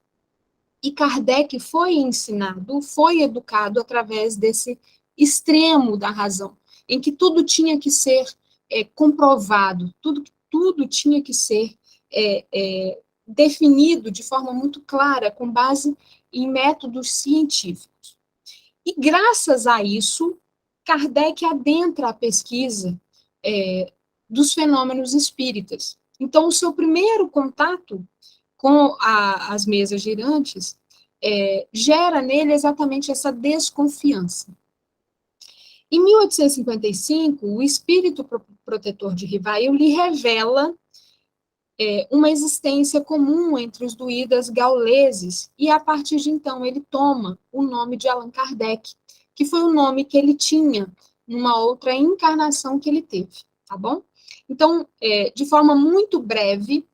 C: E Kardec foi ensinado, foi educado através desse extremo da razão, em que tudo tinha que ser comprovado, tudo tinha que ser definido de forma muito clara, com base em métodos científicos. E graças a isso, Kardec adentra a pesquisa dos fenômenos espíritas. Então, o seu primeiro contato com as mesas girantes gera nele exatamente essa desconfiança. Em 1855, o espírito protetor de Rivail lhe revela uma existência comum entre os druidas gauleses, e a partir de então ele toma o nome de Allan Kardec, que foi o nome que ele tinha numa outra encarnação que ele teve, tá bom? Então, de forma muito breve,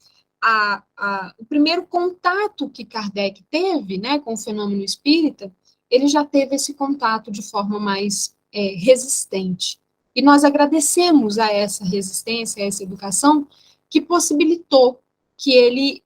C: o primeiro contato que Kardec teve, né, com o fenômeno espírita, ele já teve esse contato de forma mais resistente. E nós agradecemos a essa resistência, a essa educação, que possibilitou que ele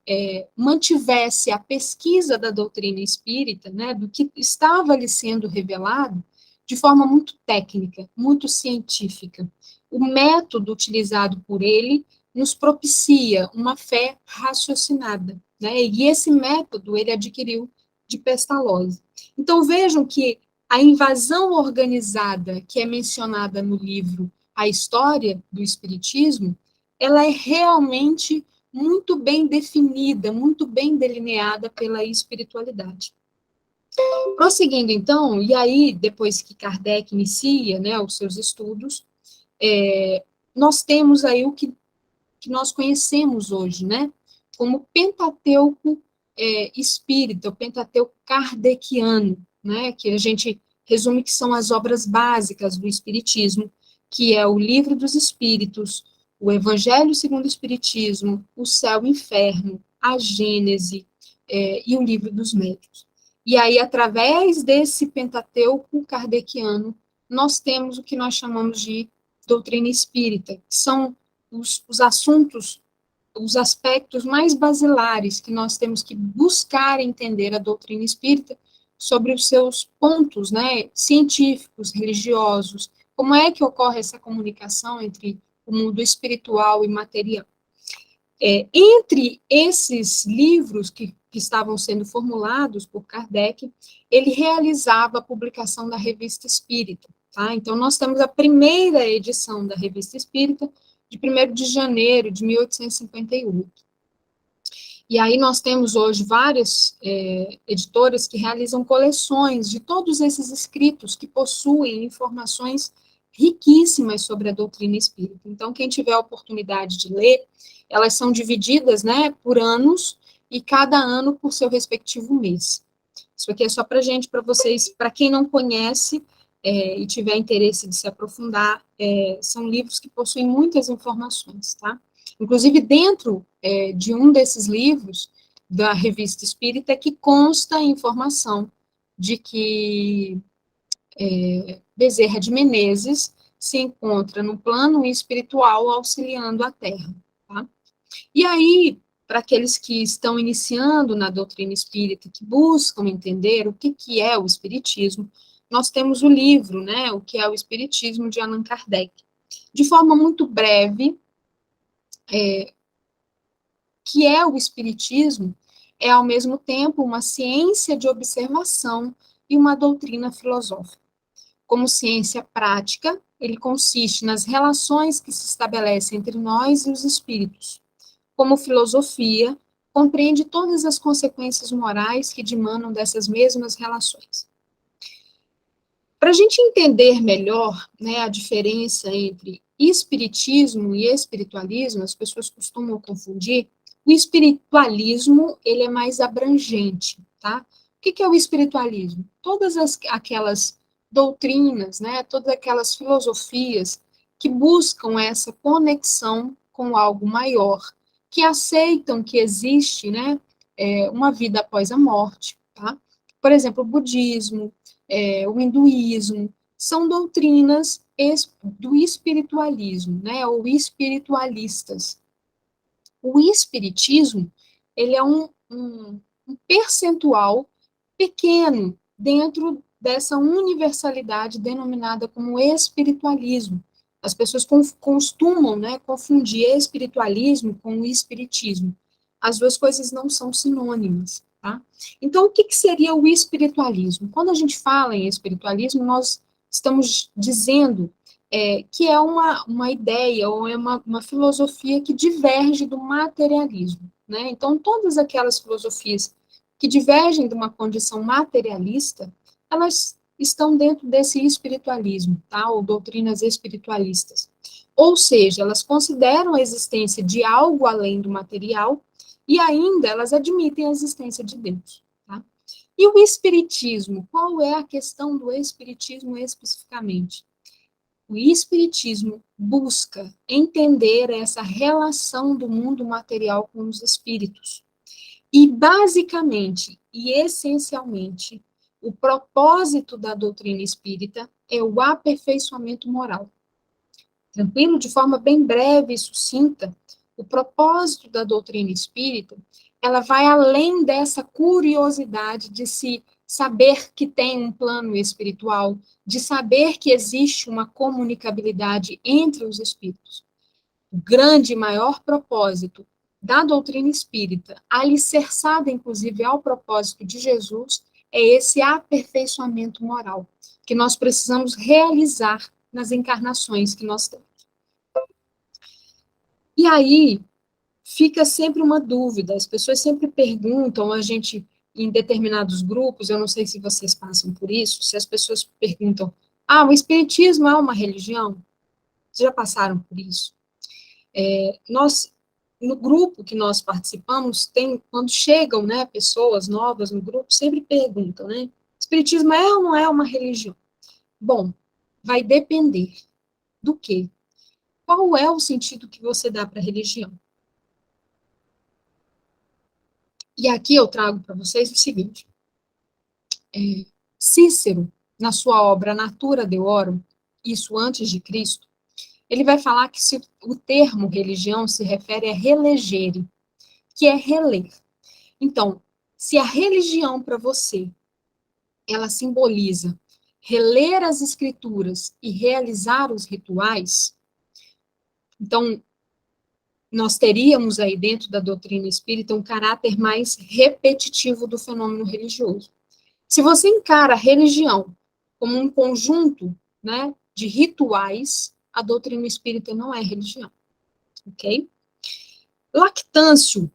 C: mantivesse a pesquisa da doutrina espírita, né, do que estava lhe sendo revelado, de forma muito técnica, muito científica. O método utilizado por ele nos propicia uma fé raciocinada, né, e esse método ele adquiriu de Pestalozzi. Então, vejam que a invasão organizada que é mencionada no livro A História do Espiritismo, ela é realmente muito bem definida, muito bem delineada pela espiritualidade. Prosseguindo, então, e aí, depois que Kardec inicia, né, os seus estudos, nós temos aí o que nós conhecemos hoje, né, como Pentateuco espírita, o Pentateuco kardeciano, né, que a gente resume que são as obras básicas do Espiritismo, que é o Livro dos Espíritos, o Evangelho segundo o Espiritismo, o Céu e o Inferno, a Gênese e o Livro dos Médiuns. E aí, através desse Pentateuco kardeciano, nós temos o que nós chamamos de doutrina espírita, que são os assuntos, os aspectos mais basilares que nós temos que buscar entender a doutrina espírita sobre os seus pontos, né, científicos, religiosos, como é que ocorre essa comunicação entre o mundo espiritual e material. Entre esses livros que estavam sendo formulados por Kardec, ele realizava a publicação da Revista Espírita. Tá? Então, nós temos a primeira edição da Revista Espírita, de 1º de janeiro de 1858. E aí nós temos hoje várias editoras que realizam coleções de todos esses escritos que possuem informações riquíssimas sobre a doutrina espírita. Então, quem tiver a oportunidade de ler, elas são divididas, né, por anos, e cada ano por seu respectivo mês. Isso aqui é só para gente, para vocês, para quem não conhece e tiver interesse de se aprofundar, são livros que possuem muitas informações, tá? Inclusive, dentro de um desses livros, da Revista Espírita, que consta a informação de que Bezerra de Menezes se encontra no plano espiritual auxiliando a Terra. Tá? E aí, para aqueles que estão iniciando na doutrina espírita, que buscam entender o que é o espiritismo, nós temos o livro, né, o que é o Espiritismo, de Allan Kardec. De forma muito breve, que é o espiritismo, é ao mesmo tempo uma ciência de observação e uma doutrina filosófica. Como ciência prática, ele consiste nas relações que se estabelecem entre nós e os espíritos. Como filosofia, compreende todas as consequências morais que dimanam dessas mesmas relações. Para a gente entender melhor, né, a diferença entre espiritismo e espiritualismo, as pessoas costumam confundir. O espiritualismo, ele é mais abrangente, tá? O que é o espiritualismo? Todas aquelas doutrinas, né, todas aquelas filosofias que buscam essa conexão com algo maior, que aceitam que existe, né, uma vida após a morte, tá? Por exemplo, o budismo, o hinduísmo, são doutrinas do espiritualismo, né, ou espiritualistas. O espiritismo, ele é um percentual pequeno dentro dessa universalidade denominada como espiritualismo. As pessoas costumam, né, confundir espiritualismo com o espiritismo. As duas coisas não são sinônimas, tá? Então, o que seria o espiritualismo? Quando a gente fala em espiritualismo, nós estamos dizendo que é uma ideia ou é uma filosofia que diverge do materialismo, né? Então, todas aquelas filosofias que divergem de uma condição materialista, elas estão dentro desse espiritualismo, tá? Ou doutrinas espiritualistas. Ou seja, elas consideram a existência de algo além do material e ainda elas admitem a existência de Deus, tá? E o espiritismo, qual é a questão do espiritismo especificamente? O espiritismo busca entender essa relação do mundo material com os espíritos. E, basicamente e essencialmente, o propósito da doutrina espírita é o aperfeiçoamento moral. Tranquilo? De forma bem breve e sucinta, o propósito da doutrina espírita, ela vai além dessa curiosidade de se saber que tem um plano espiritual, de saber que existe uma comunicabilidade entre os espíritos. O grande e maior propósito da doutrina espírita, alicerçada inclusive ao propósito de Jesus, é esse aperfeiçoamento moral que nós precisamos realizar nas encarnações que nós temos. E aí fica sempre uma dúvida, as pessoas sempre perguntam, a gente, em determinados grupos, eu não sei se vocês passam por isso, se as pessoas perguntam, o espiritismo é uma religião? Vocês já passaram por isso? Nós, no grupo que nós participamos, quando chegam, né, pessoas novas no grupo, sempre perguntam, né, espiritismo é ou não é uma religião? Bom, vai depender do quê? Qual é o sentido que você dá para a religião? E aqui eu trago para vocês o seguinte, Cícero, na sua obra Natura Deorum, isso antes de Cristo, ele vai falar que o termo religião se refere a relegere, que é reler. Então, se a religião para você, ela simboliza reler as escrituras e realizar os rituais, Então, nós teríamos aí dentro da doutrina espírita um caráter mais repetitivo do fenômeno religioso. Se você encara a religião como um conjunto, né, de rituais, a doutrina espírita não é religião, ok? Lactâncio,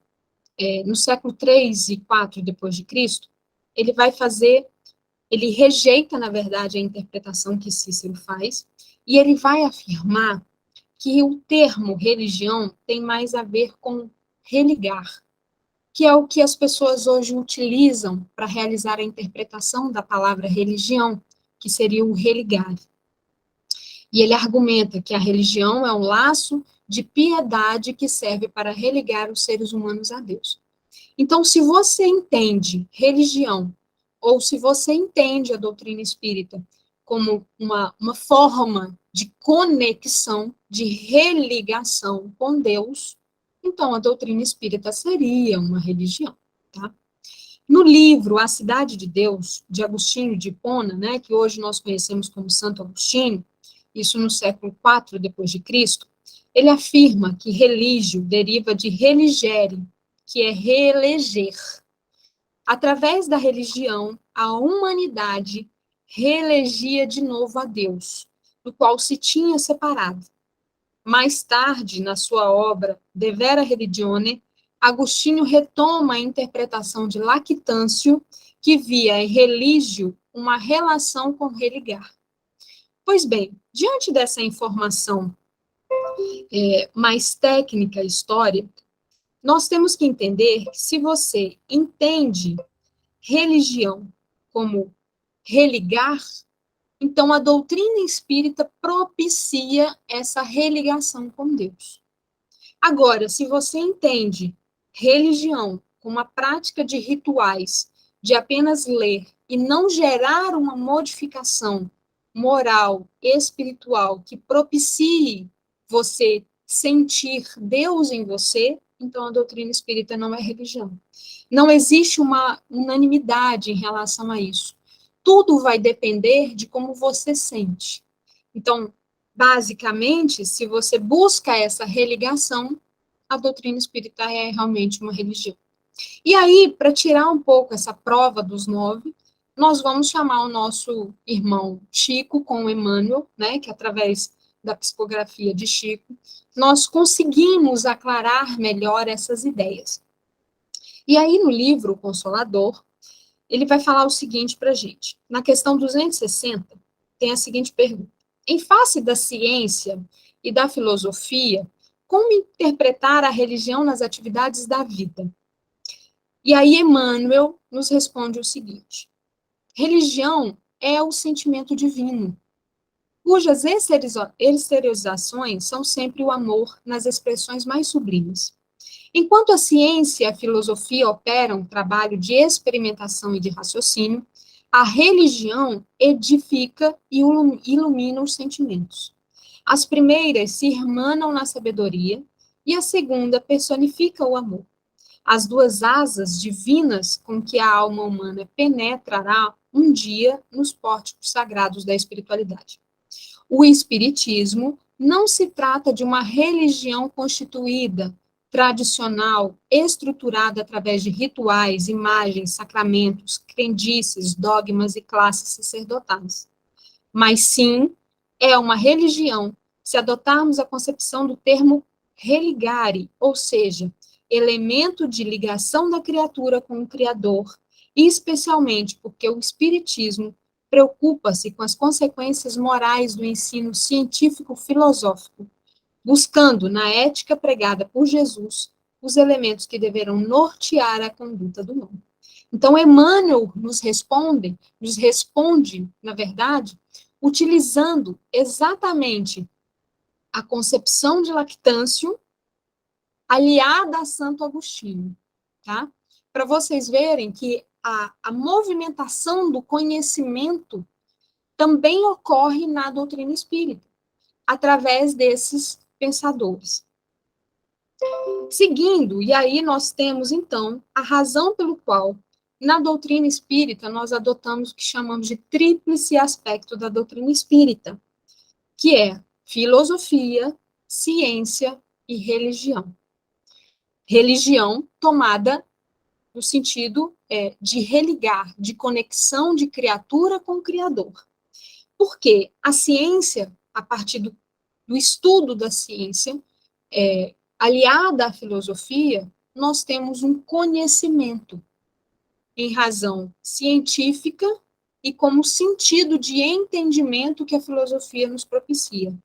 C: no século 3 e 4 depois de Cristo, ele rejeita, na verdade, a interpretação que Cícero faz, e ele vai afirmar que o termo religião tem mais a ver com religar, que é o que as pessoas hoje utilizam para realizar a interpretação da palavra religião, que seria o religar. E ele argumenta que a religião é um laço de piedade que serve para religar os seres humanos a Deus. Então, se você entende religião, ou se você entende a doutrina espírita como uma forma de conexão, de religação com Deus, então a doutrina espírita seria uma religião, tá? No livro A Cidade de Deus, de Agostinho de Hipona, né, que hoje nós conhecemos como Santo Agostinho, isso no século IV depois de Cristo, ele afirma que religio deriva de religere, que é reeleger. Através da religião, a humanidade reelegia de novo a Deus, do qual se tinha separado. Mais tarde, na sua obra De Vera Religione, Agostinho retoma a interpretação de Lactâncio, que via em religio uma relação com religar. Pois bem, diante dessa informação mais técnica histórica, nós temos que entender que se você entende religião como religar, então a doutrina espírita propicia essa religação com Deus. Agora, se você entende religião como a prática de rituais, de apenas ler e não gerar uma modificação moral, espiritual, que propicie você sentir Deus em você, então a doutrina espírita não é religião. Não existe uma unanimidade em relação a isso. Tudo vai depender de como você sente. Então, basicamente, se você busca essa religação, a doutrina espírita é realmente uma religião. E aí, para tirar um pouco essa prova dos 9, nós vamos chamar o nosso irmão Chico com o Emmanuel, né, que através da psicografia de Chico, nós conseguimos aclarar melhor essas ideias. E aí, no livro Consolador, ele vai falar o seguinte para a gente. Na questão 260, tem a seguinte pergunta. Em face da ciência e da filosofia, como interpretar a religião nas atividades da vida? E aí Emmanuel nos responde o seguinte. Religião é o sentimento divino, cujas exteriorizações são sempre o amor nas expressões mais sublimes. Enquanto a ciência e a filosofia operam um trabalho de experimentação e de raciocínio, a religião edifica e ilumina os sentimentos. As primeiras se irmanam na sabedoria e a segunda personifica o amor. As duas asas divinas com que a alma humana penetrará um dia nos pórticos sagrados da espiritualidade. O espiritismo não se trata de uma religião constituída, tradicional, estruturada através de rituais, imagens, sacramentos, crendices, dogmas e classes sacerdotais. Mas sim, é uma religião, se adotarmos a concepção do termo religare, ou seja, elemento de ligação da criatura com o Criador, e especialmente porque o Espiritismo preocupa-se com as consequências morais do ensino científico-filosófico, buscando, na ética pregada por Jesus, os elementos que deverão nortear a conduta do homem. Então, Emmanuel nos responde, na verdade, utilizando exatamente a concepção de Lactâncio aliada a Santo Agostinho, tá? Para vocês verem que a movimentação do conhecimento também ocorre na doutrina espírita, através desses pensadores. Seguindo, e aí nós temos, então, a razão pelo qual, na doutrina espírita, nós adotamos o que chamamos de tríplice aspecto da doutrina espírita, que é filosofia, ciência e religião. Religião tomada no sentido de religar, de conexão de criatura com o Criador. Porque a ciência, a partir do estudo da ciência, aliada à filosofia, nós temos um conhecimento em razão científica e como sentido de entendimento que a filosofia nos propicia.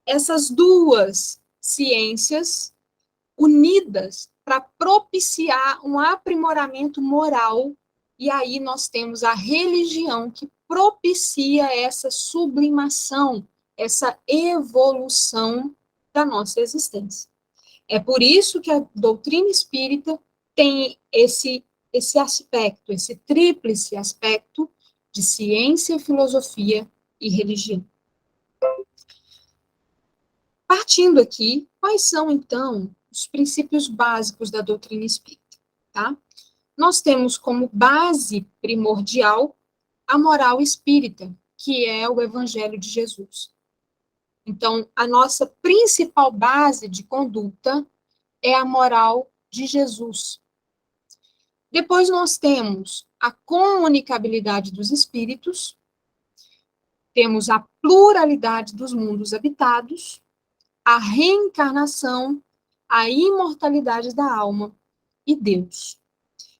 C: Essas duas ciências unidas para propiciar um aprimoramento moral, e aí nós temos a religião que propicia essa sublimação, essa evolução da nossa existência. É por isso que a doutrina espírita tem esse aspecto, esse tríplice aspecto de ciência, filosofia e religião. Partindo aqui, quais são, então, os princípios básicos da doutrina espírita, tá? Nós temos como base primordial a moral espírita, que é o Evangelho de Jesus. Então, a nossa principal base de conduta é a moral de Jesus. Depois nós temos a comunicabilidade dos espíritos, temos a pluralidade dos mundos habitados, a reencarnação, a imortalidade da alma e Deus.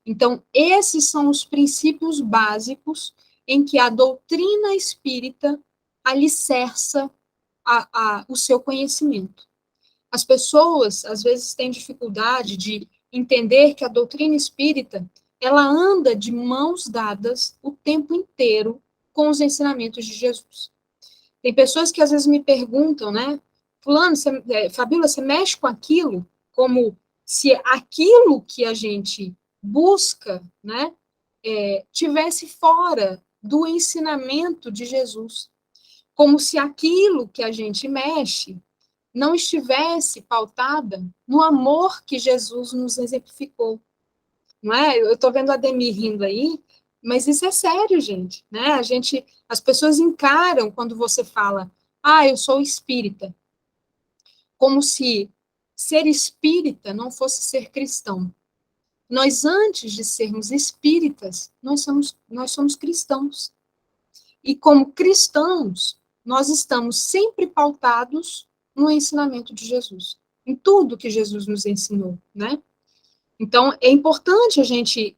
C: Então, esses são os princípios básicos em que a doutrina espírita alicerça o seu conhecimento. As pessoas, às vezes, têm dificuldade de entender que a doutrina espírita, ela anda de mãos dadas o tempo inteiro com os ensinamentos de Jesus. Tem pessoas que, às vezes, me perguntam, né, Fulano, Fabíola, você mexe com aquilo como se aquilo que a gente busca, né, tivesse fora do ensinamento de Jesus. Como se aquilo que a gente mexe não estivesse pautada no amor que Jesus nos exemplificou. Não é? Eu estou vendo a Ademir rindo aí, mas isso é sério, gente. Né? As pessoas encaram quando você fala, eu sou espírita, como se ser espírita não fosse ser cristão. Nós, antes de sermos espíritas, nós somos cristãos. E como cristãos, nós estamos sempre pautados no ensinamento de Jesus, em tudo que Jesus nos ensinou, né? Então, é importante a gente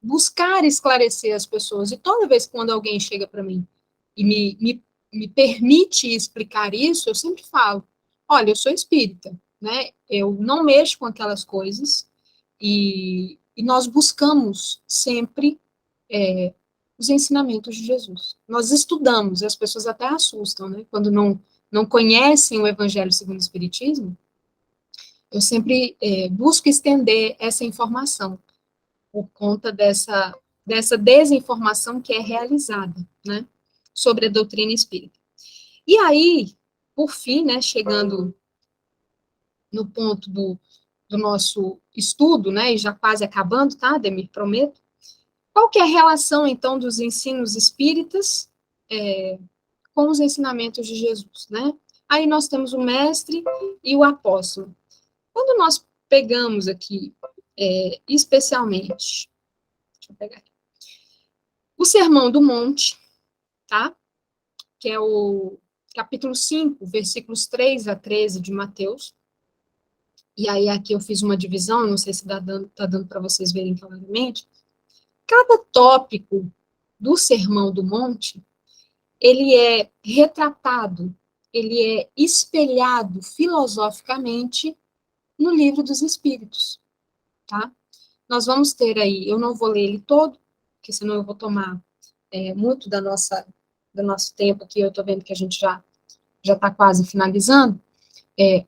C: buscar esclarecer as pessoas, e toda vez que quando alguém chega para mim e me permite explicar isso, eu sempre falo, olha, eu sou espírita, né? Eu não mexo com aquelas coisas, e nós buscamos sempre os ensinamentos de Jesus. Nós estudamos, e as pessoas até assustam, né? Quando não conhecem o Evangelho segundo o Espiritismo, eu sempre busco estender essa informação, por conta dessa desinformação que é realizada, né? Sobre a doutrina espírita. E aí, por fim, né, chegando no ponto do nosso estudo, né, e já quase acabando, tá, Ademir, prometo, qual que é a relação, então, dos ensinos espíritas com os ensinamentos de Jesus, né? Aí nós temos o mestre e o apóstolo. Quando nós pegamos aqui, especialmente, deixa eu pegar aqui, o Sermão do Monte, tá? Que é o capítulo 5, versículos 3 a 13 de Mateus. E aí aqui eu fiz uma divisão, não sei se tá dando para vocês verem claramente. Cada tópico do Sermão do Monte, ele é retratado, ele é espelhado filosoficamente no Livro dos Espíritos, tá? Nós vamos ter aí, eu não vou ler ele todo, porque senão eu vou tomar muito do nosso tempo aqui, eu estou vendo que a gente já está quase finalizando,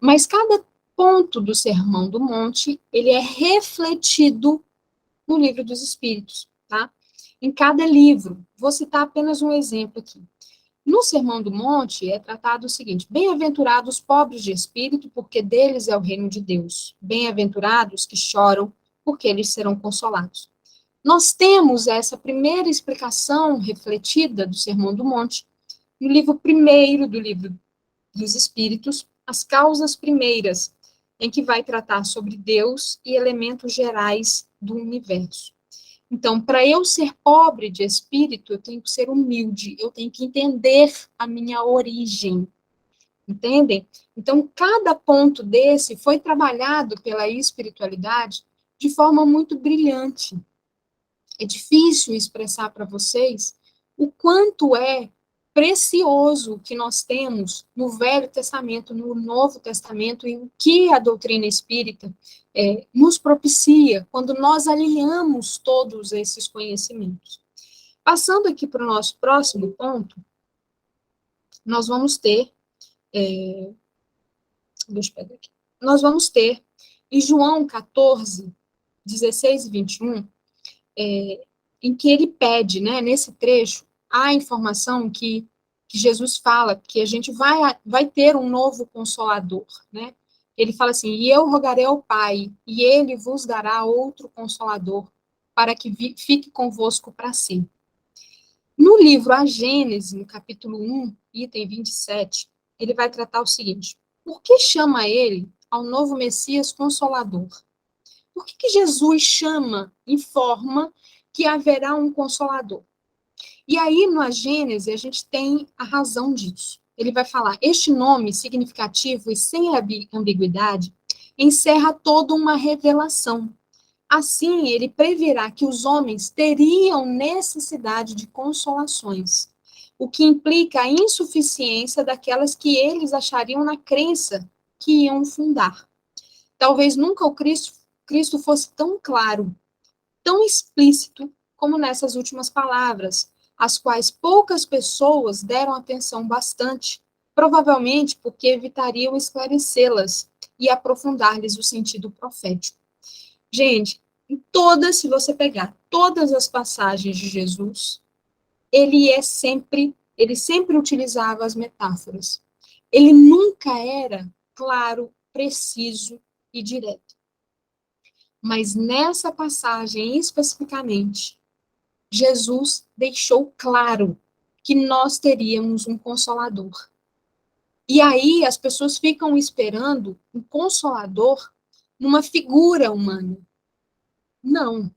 C: mas cada ponto do Sermão do Monte, ele é refletido no Livro dos Espíritos, tá? Em cada livro, vou citar apenas um exemplo aqui. No Sermão do Monte é tratado o seguinte: bem-aventurados os pobres de espírito, porque deles é o reino de Deus. Bem-aventurados que choram, porque eles serão consolados. Nós temos essa primeira explicação refletida do Sermão do Monte no livro primeiro do livro dos Espíritos, as causas primeiras, em que vai tratar sobre Deus e elementos gerais do universo. Então, para eu ser pobre de espírito, eu tenho que ser humilde, eu tenho que entender a minha origem. Entendem? Então, cada ponto desse foi trabalhado pela espiritualidade de forma muito brilhante. É difícil expressar para vocês o quanto é precioso o que nós temos no Velho Testamento, no Novo Testamento, e o que a doutrina espírita nos propicia quando nós alinhamos todos esses conhecimentos. Passando aqui para o nosso próximo ponto, nós vamos ter deixa eu pegar aqui. Nós vamos ter, em João 14, 16 e 21, em que ele pede, né, nesse trecho, a informação que Jesus fala que a gente vai ter um novo Consolador, né? Ele fala assim, e eu rogarei ao Pai, e ele vos dará outro Consolador, para que fique convosco para sempre. No livro A Gênese, no capítulo 1, item 27, ele vai tratar o seguinte, por que chama ele ao novo Messias Consolador? Por que Jesus informa que haverá um Consolador? E aí, no Gênesis, a gente tem a razão disso. Ele vai falar, este nome significativo e sem ambiguidade encerra toda uma revelação. Assim, ele preverá que os homens teriam necessidade de consolações, o que implica a insuficiência daquelas que eles achariam na crença que iam fundar. Talvez nunca o Cristo fosse tão claro, tão explícito, como nessas últimas palavras, às quais poucas pessoas deram atenção bastante, provavelmente porque evitariam esclarecê-las e aprofundar-lhes o sentido profético. Gente, se você pegar todas as passagens de Jesus, ele sempre utilizava as metáforas. Ele nunca era claro, preciso e direto. Mas nessa passagem especificamente, Jesus deixou claro que nós teríamos um consolador. E aí as pessoas ficam esperando um consolador numa figura humana. Não.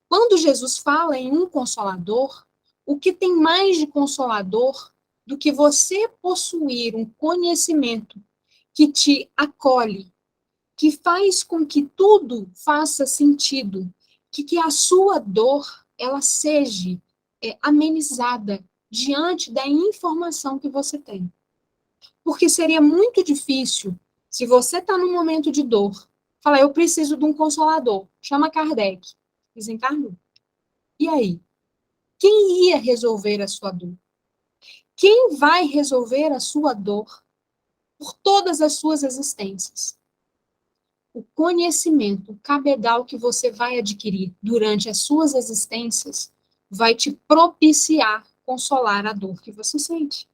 C: Quando Jesus fala em um consolador, o que tem mais de consolador do que você possuir um conhecimento que te acolhe, que faz com que tudo faça sentido, que a sua dor ela seja amenizada diante da informação que você tem. Porque seria muito difícil, se você está num momento de dor, falar, eu preciso de um consolador, chama Kardec, desencarnou. E aí? Quem ia resolver a sua dor? Quem vai resolver a sua dor por todas as suas existências? O conhecimento, o cabedal que você vai adquirir durante as suas existências vai te propiciar consolar a dor que você sente.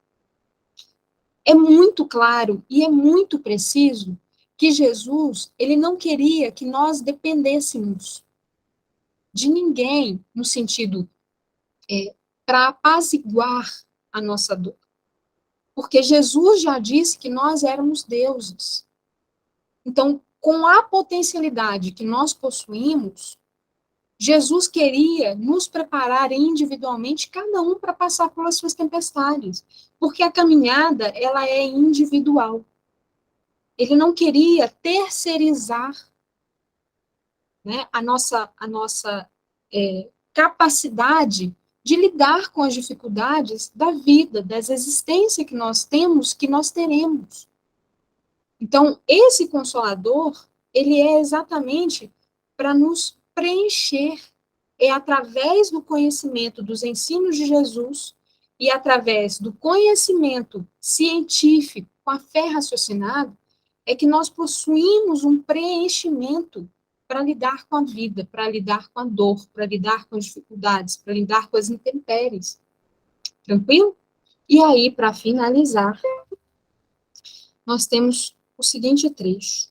C: É muito claro e é muito preciso que Jesus, ele não queria que nós dependêssemos de ninguém, no sentido para apaziguar a nossa dor. Porque Jesus já disse que nós éramos deuses. Então, com a potencialidade que nós possuímos, Jesus queria nos preparar individualmente, cada um para passar pelas suas tempestades, porque a caminhada, ela é individual. Ele não queria terceirizar, né, a nossa capacidade de lidar com as dificuldades da vida, das existências que nós temos, que nós teremos. Então, esse Consolador, ele é exatamente para nos preencher, é através do conhecimento dos ensinos de Jesus e através do conhecimento científico, com a fé raciocinada, é que nós possuímos um preenchimento para lidar com a vida, para lidar com a dor, para lidar com as dificuldades, para lidar com as intempéries. Tranquilo? E aí, para finalizar, nós temos o seguinte trecho.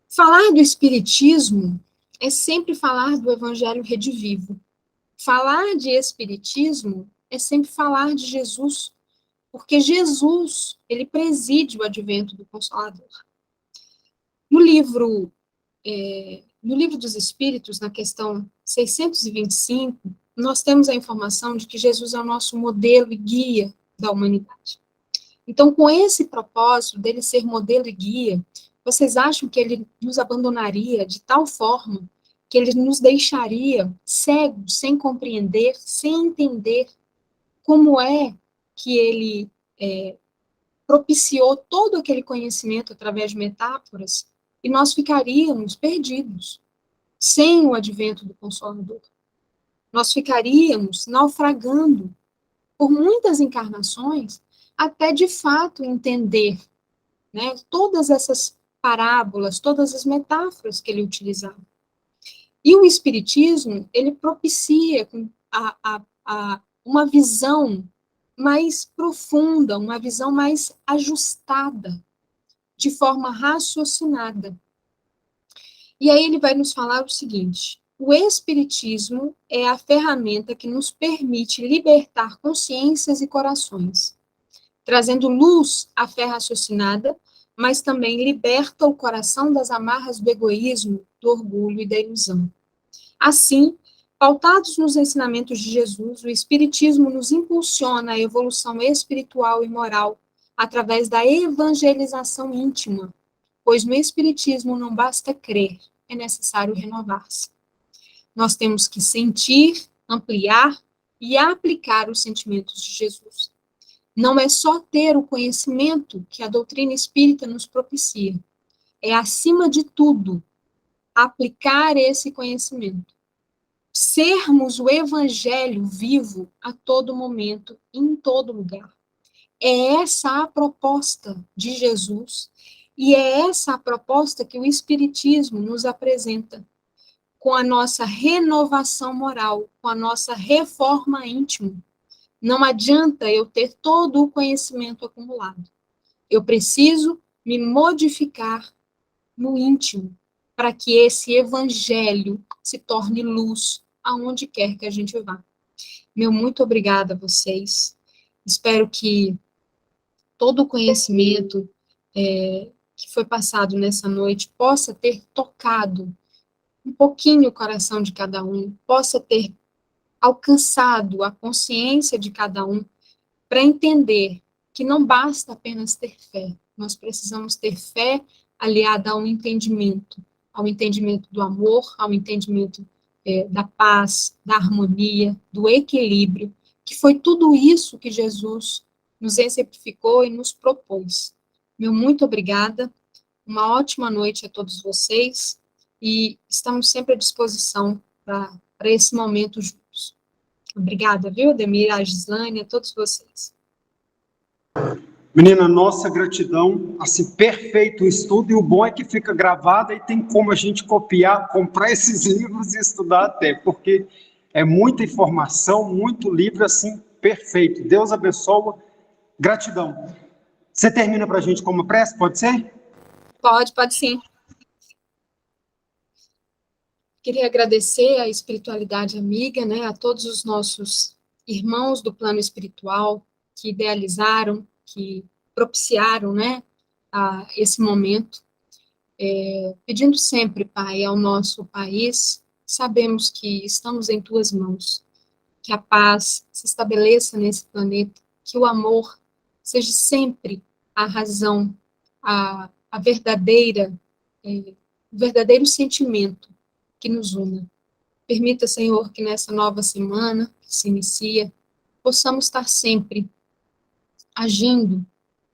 C: Falar do Espiritismo é sempre falar do Evangelho redivivo. Falar de Espiritismo é é sempre falar de Jesus, porque Jesus, ele preside o advento do Consolador. No livro, no livro dos Espíritos, na questão 625, nós temos a informação de que Jesus é o nosso modelo e guia da humanidade. Então, com esse propósito dele ser modelo e guia, vocês acham que ele nos abandonaria de tal forma que ele nos deixaria cegos, sem compreender, sem entender como é que ele propiciou todo aquele conhecimento através de metáforas e nós ficaríamos perdidos, sem o advento do Consolador? Nós ficaríamos naufragando por muitas encarnações até de fato entender, né, todas essas parábolas, todas as metáforas que ele utilizava. E o Espiritismo, ele propicia uma visão mais profunda, uma visão mais ajustada, de forma raciocinada. E aí ele vai nos falar o seguinte: o Espiritismo é a ferramenta que nos permite libertar consciências e corações, trazendo luz à fé raciocinada, mas também liberta o coração das amarras do egoísmo, do orgulho e da ilusão. Assim, pautados nos ensinamentos de Jesus, o Espiritismo nos impulsiona à evolução espiritual e moral através da evangelização íntima, pois no Espiritismo não basta crer, é necessário renovar-se. Nós temos que sentir, ampliar e aplicar os sentimentos de Jesus. Não é só ter o conhecimento que a doutrina espírita nos propicia, é, acima de tudo, aplicar esse conhecimento. Sermos o evangelho vivo a todo momento, em todo lugar. É essa a proposta de Jesus e é essa a proposta que o Espiritismo nos apresenta, com a nossa renovação moral, com a nossa reforma íntima. Não adianta eu ter todo o conhecimento acumulado. Eu preciso me modificar no íntimo, para que esse evangelho se torne luz aonde quer que a gente vá. Meu muito obrigada a vocês. Espero que todo o conhecimento que foi passado nessa noite possa ter tocado um pouquinho o coração de cada um, possa ter alcançado a consciência de cada um, para entender que não basta apenas ter fé, nós precisamos ter fé aliada ao entendimento do amor, ao entendimento da paz, da harmonia, do equilíbrio, que foi tudo isso que Jesus nos exemplificou e nos propôs. Meu muito obrigada, uma ótima noite a todos vocês, e estamos sempre à disposição para esse momento juntos. Obrigada, viu, Ademir, a Gislane, a todos vocês.
B: Menina, nossa gratidão, assim, perfeito o estudo, e o bom é que fica gravado e tem como a gente copiar, comprar esses livros e estudar até, porque é muita informação, muito livro, assim, perfeito. Deus abençoe, gratidão. Você termina para a gente com uma prece, pode ser?
C: Pode sim. Queria agradecer à espiritualidade amiga, né, a todos os nossos irmãos do plano espiritual que idealizaram, que propiciaram, né, esse momento, pedindo sempre, Pai, ao nosso país, sabemos que estamos em Tuas mãos, que a paz se estabeleça nesse planeta, que o amor seja sempre a razão, a verdadeira, o verdadeiro sentimento que nos una. Permita, Senhor, que nessa nova semana que se inicia, possamos estar sempre agindo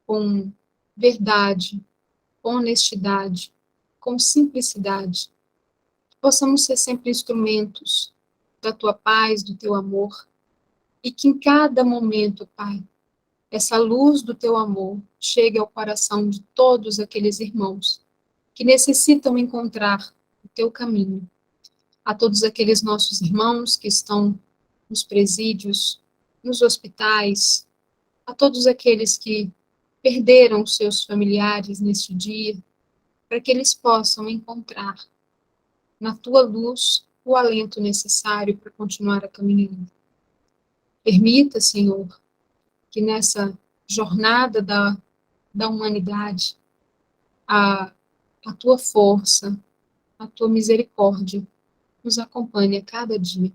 C: com verdade, com honestidade, com simplicidade. Possamos ser sempre instrumentos da Tua paz, do Teu amor, e que em cada momento, Pai, essa luz do Teu amor chegue ao coração de todos aqueles irmãos que necessitam encontrar o Teu caminho. A todos aqueles nossos irmãos que estão nos presídios, nos hospitais, a todos aqueles que perderam seus familiares neste dia, para que eles possam encontrar na Tua luz o alento necessário para continuar a caminhando. Permita, Senhor, que nessa jornada da humanidade, a tua força, a tua misericórdia nos acompanhe a cada dia.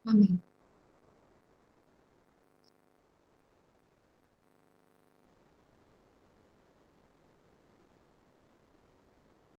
C: Amém.